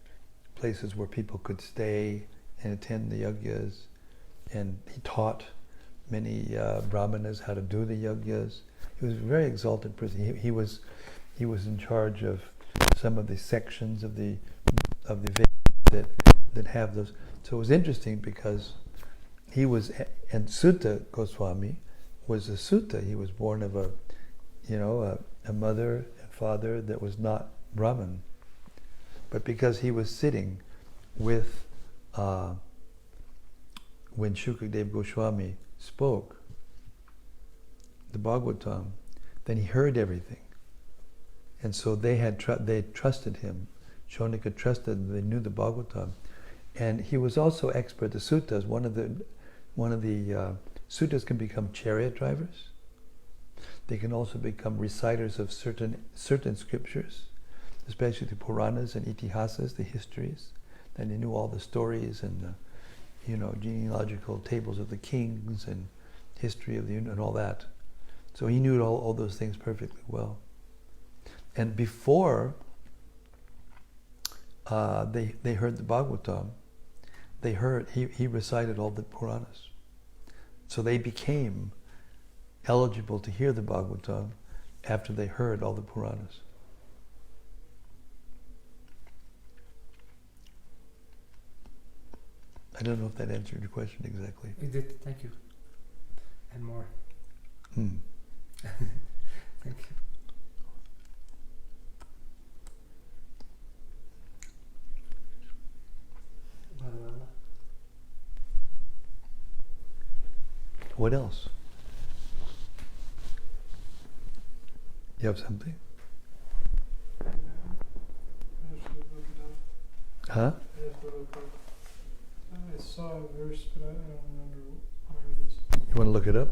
places where people could stay and attend the yajnas. And he taught many brahmanas how to do the yajnas. He was a very exalted person. He was in charge of some of the sections of the Vedas that have those. So it was interesting because and Sutta Goswami was a Sutta. He was born of a mother and father that was not Brahmin. But because he was sitting with, when Shukadev Goswami spoke the Bhagavatam, then he heard everything. And so they trusted him. Shaunaka trusted, they knew the Bhagavatam. And he was also expert. The suttas, one of the suttas can become chariot drivers. They can also become reciters of certain scriptures, especially the Puranas and Itihasas, the histories. Then they knew all the stories and the, genealogical tables of the kings and history of the and all that. So he knew all those things perfectly well. And before they heard the Bhagavatam, he recited all the Puranas. So they became eligible to hear the Bhagavatam after they heard all the Puranas. I don't know if that answered your question exactly. It did, thank you. And more. Thank you. What else? You have something? I have to look it up. Huh? I have to look up. I saw a verse, but I don't remember where it is. You want to look it up?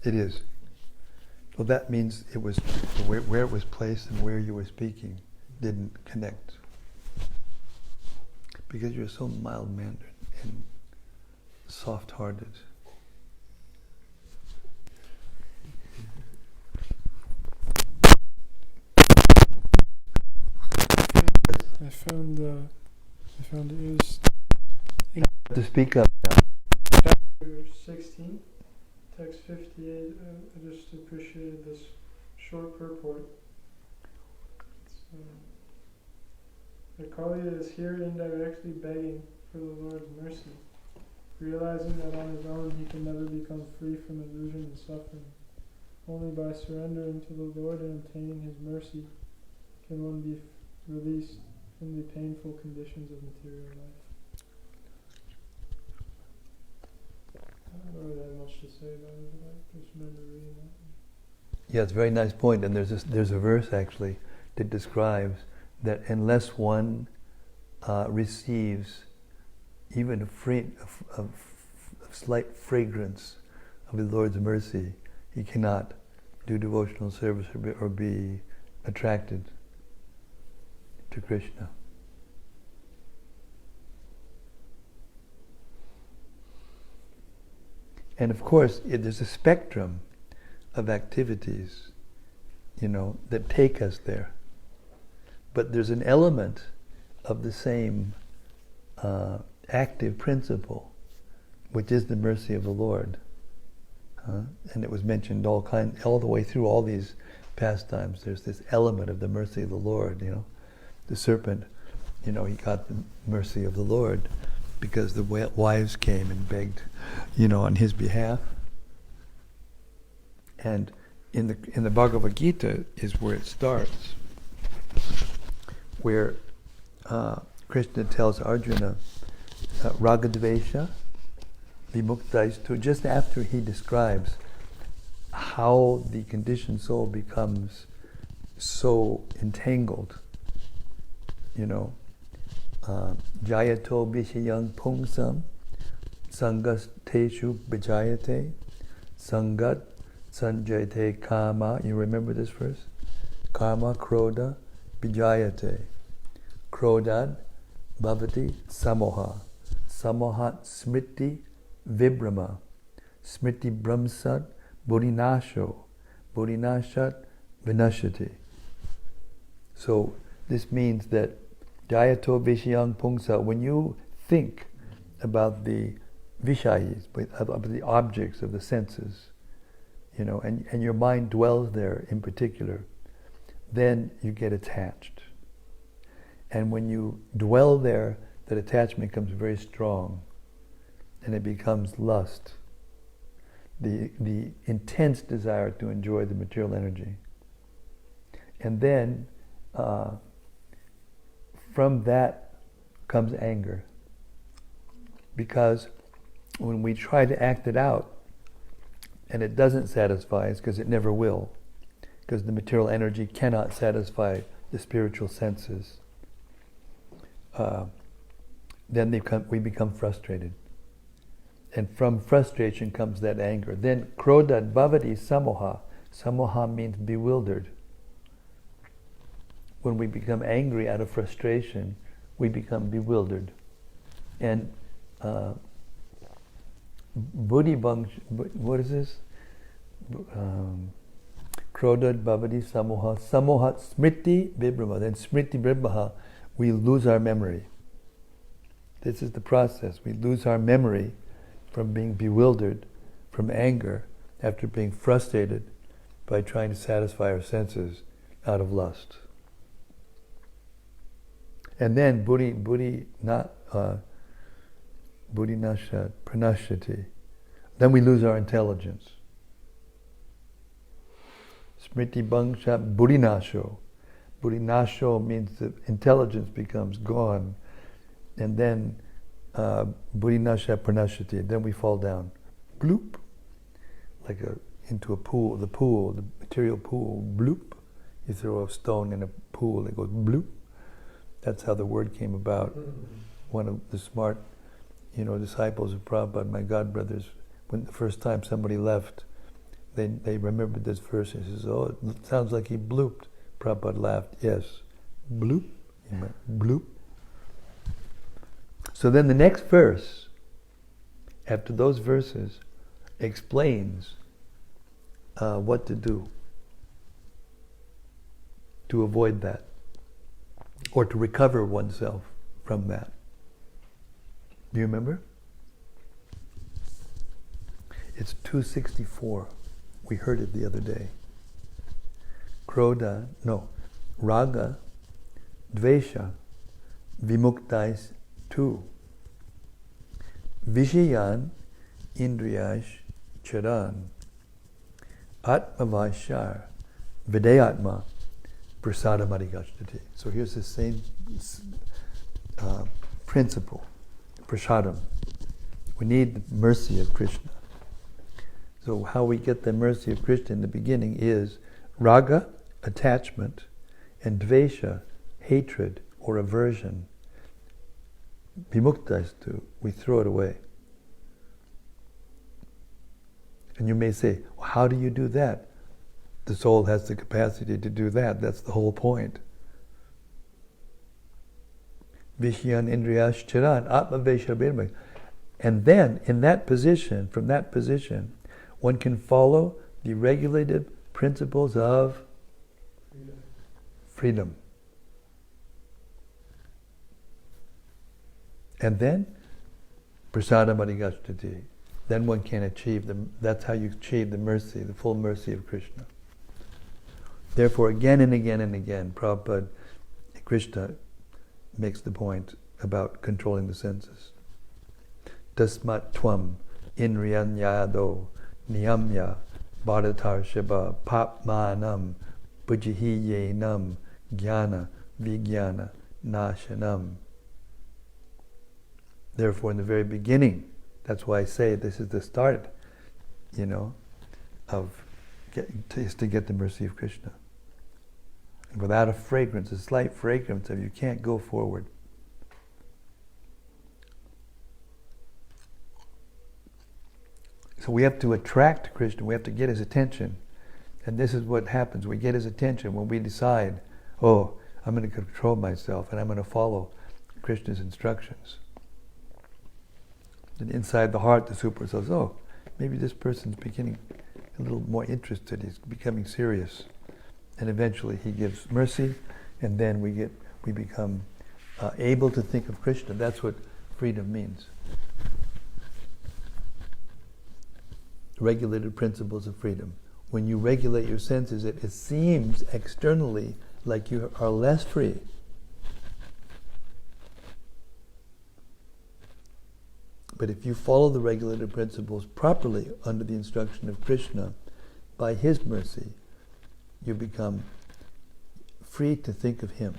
It is. Well, that means it was where it was placed and where you were speaking didn't connect. Because you're so mild-mannered and soft-hearted. I found it was To speak up now. chapter 16, text 58. I just appreciated this short purport. The Kaliya is here indirectly begging for the Lord's mercy, realizing that on his own he can never become free from illusion and suffering. Only by surrendering to the Lord and obtaining his mercy can one be released from the painful conditions of material life. I don't really have much to say about it, but I just remember reading that. Yeah, it's a very nice point, and there's a verse actually that describes that unless one receives even a slight fragrance of the Lord's mercy, he cannot do devotional service or be attracted to Krishna. And of course, there's a spectrum of activities, that take us there. But there's an element of the same active principle, which is the mercy of the Lord. And it was mentioned all the way through all these pastimes. There's this element of the mercy of the Lord. The serpent, he got the mercy of the Lord because the wives came and begged, on his behalf. And in the Bhagavad Gita is where it starts, where Krishna tells Arjuna, Ragadvesha vimuktaisthu, just after he describes how the conditioned soul becomes so entangled, jayato vishayang pungsam sangas teshu bijayate sangat sanjayate kama. You remember this verse? Karma krodha bijayate krodad bhavati samoha samohat smriti vibrama smriti brahmsat buddhinasho buddhinashat vinashati. So this means that jayato vishayang pungsa, when you think about the vishayis, about the objects of the senses, and your mind dwells there in particular, then you get attached. And when you dwell there, that attachment becomes very strong, and it becomes lust, the intense desire to enjoy the material energy. And then from that comes anger, because when we try to act it out and it doesn't satisfy us, because it never will, because the material energy cannot satisfy the spiritual senses, then we become frustrated. And from frustration comes that anger. Then krodad bhavati samoha. Samoha means bewildered. When we become angry out of frustration, we become bewildered. And buddhi bang, what is this? Krodad bhavati samoha. Samohat smriti vibrama. Then smriti vibrama, we lose our memory. This is the process. We lose our memory from being bewildered, from anger, after being frustrated by trying to satisfy our senses out of lust. And then buddhi nashat pranashati. Then we lose our intelligence. Smriti bhangsha buddhinasho. Buddhinasho means that intelligence becomes gone. And then buddhinasha pranashati. Then we fall down. Bloop. Like into a pool, the material pool. Bloop. You throw a stone in a pool, it goes bloop. That's how the word came about. One of the smart, disciples of Prabhupada, my godbrothers, when the first time somebody left, they remembered this verse. He says, "Oh, it sounds like he blooped." Prabhupada laughed. Yes, bloop. He meant bloop. So then the next verse, after those verses, explains what to do to avoid that. or to recover oneself from that. Do you remember? It's 264. We heard it the other day. Raga, Dvesha, Vimuktais tu. Vishayan, Indriyash, Charan. Atmavashar, Vidayatma, Prasadamadigashtati. So here's the same principle, prasadam. We need the mercy of Krishna. So how we get the mercy of Krishna in the beginning is raga, attachment, and dvesha, hatred or aversion. Vimuktastu, we throw it away. And you may say, well, how do you do that? The soul has the capacity to do that. That's the whole point. Vishyan Indriyash Charan, Atma Vesha. And then, in that position, from that position, one can follow the regulative principles of freedom. And then, prasadam adigashtati. Then one can achieve that's how you achieve the mercy, the full mercy of Krishna. Therefore, again and again and again, Prabhupada, Krishna makes the point about controlling the senses. Tasmat tvam inriyanyado niyamya bharatar shaba papmanam pujihiyenam jnana vijnana nashanam. Therefore, in the very beginning, that's why I say this is the start, is to get the mercy of Krishna. And without a fragrance, a slight fragrance of you can't go forward. So we have to attract Krishna, we have to get his attention. And this is what happens. We get his attention when we decide, I'm going to control myself and I'm going to follow Krishna's instructions. And inside the heart, the super says, maybe this person's beginning a little more interested, he's becoming serious. And eventually he gives mercy, and then we become able to think of Krishna. That's what freedom means. Regulated principles of freedom. When you regulate your senses, it seems externally like you are less free. But if you follow the regulated principles properly under the instruction of Krishna, by his mercy, you become free to think of him.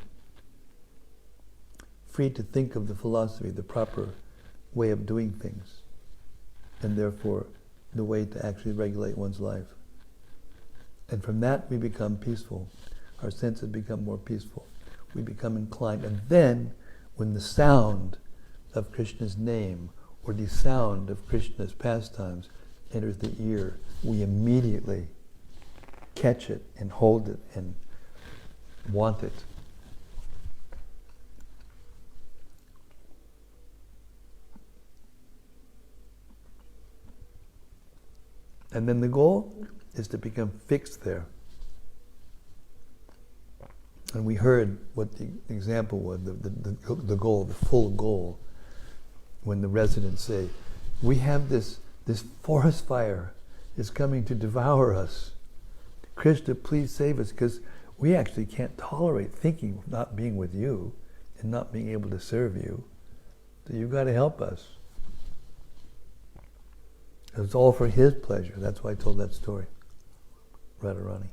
Free to think of the philosophy, the proper way of doing things. And therefore, the way to actually regulate one's life. And from that we become peaceful. Our senses become more peaceful. We become inclined. And then, when the sound of Krishna's name or the sound of Krishna's pastimes enters the ear, we immediately catch it and hold it and want it. And then the goal is to become fixed there. And we heard what the example was, the goal, the full goal, when the residents say, we have this forest fire is coming to devour us. Krishna, please save us, because we actually can't tolerate thinking of not being with you and not being able to serve you. So you've got to help us. It's all for his pleasure. That's why I told that story. Radharani.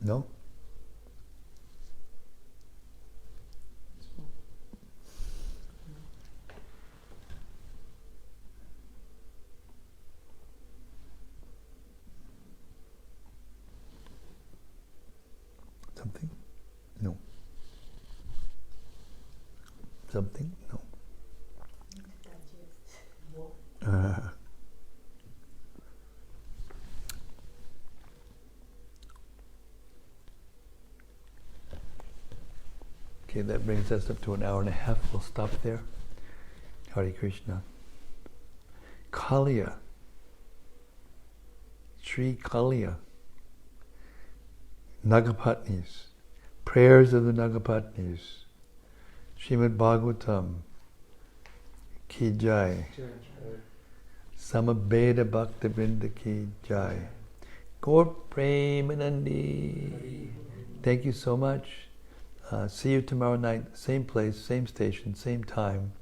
No? Something? No. Something? No. Okay, that brings us up to an hour and a half. We'll stop there. Hare Krishna. Kaliya Sri Kaliyah, Nagapatnis, prayers of the Nagapatnis, Srimad-Bhagavatam, Ki Jai, Samabeda Bhakta Vrinda Ki Jai, Gaur Premanandi. Thank you so much. See you tomorrow night, same place, same station, same time.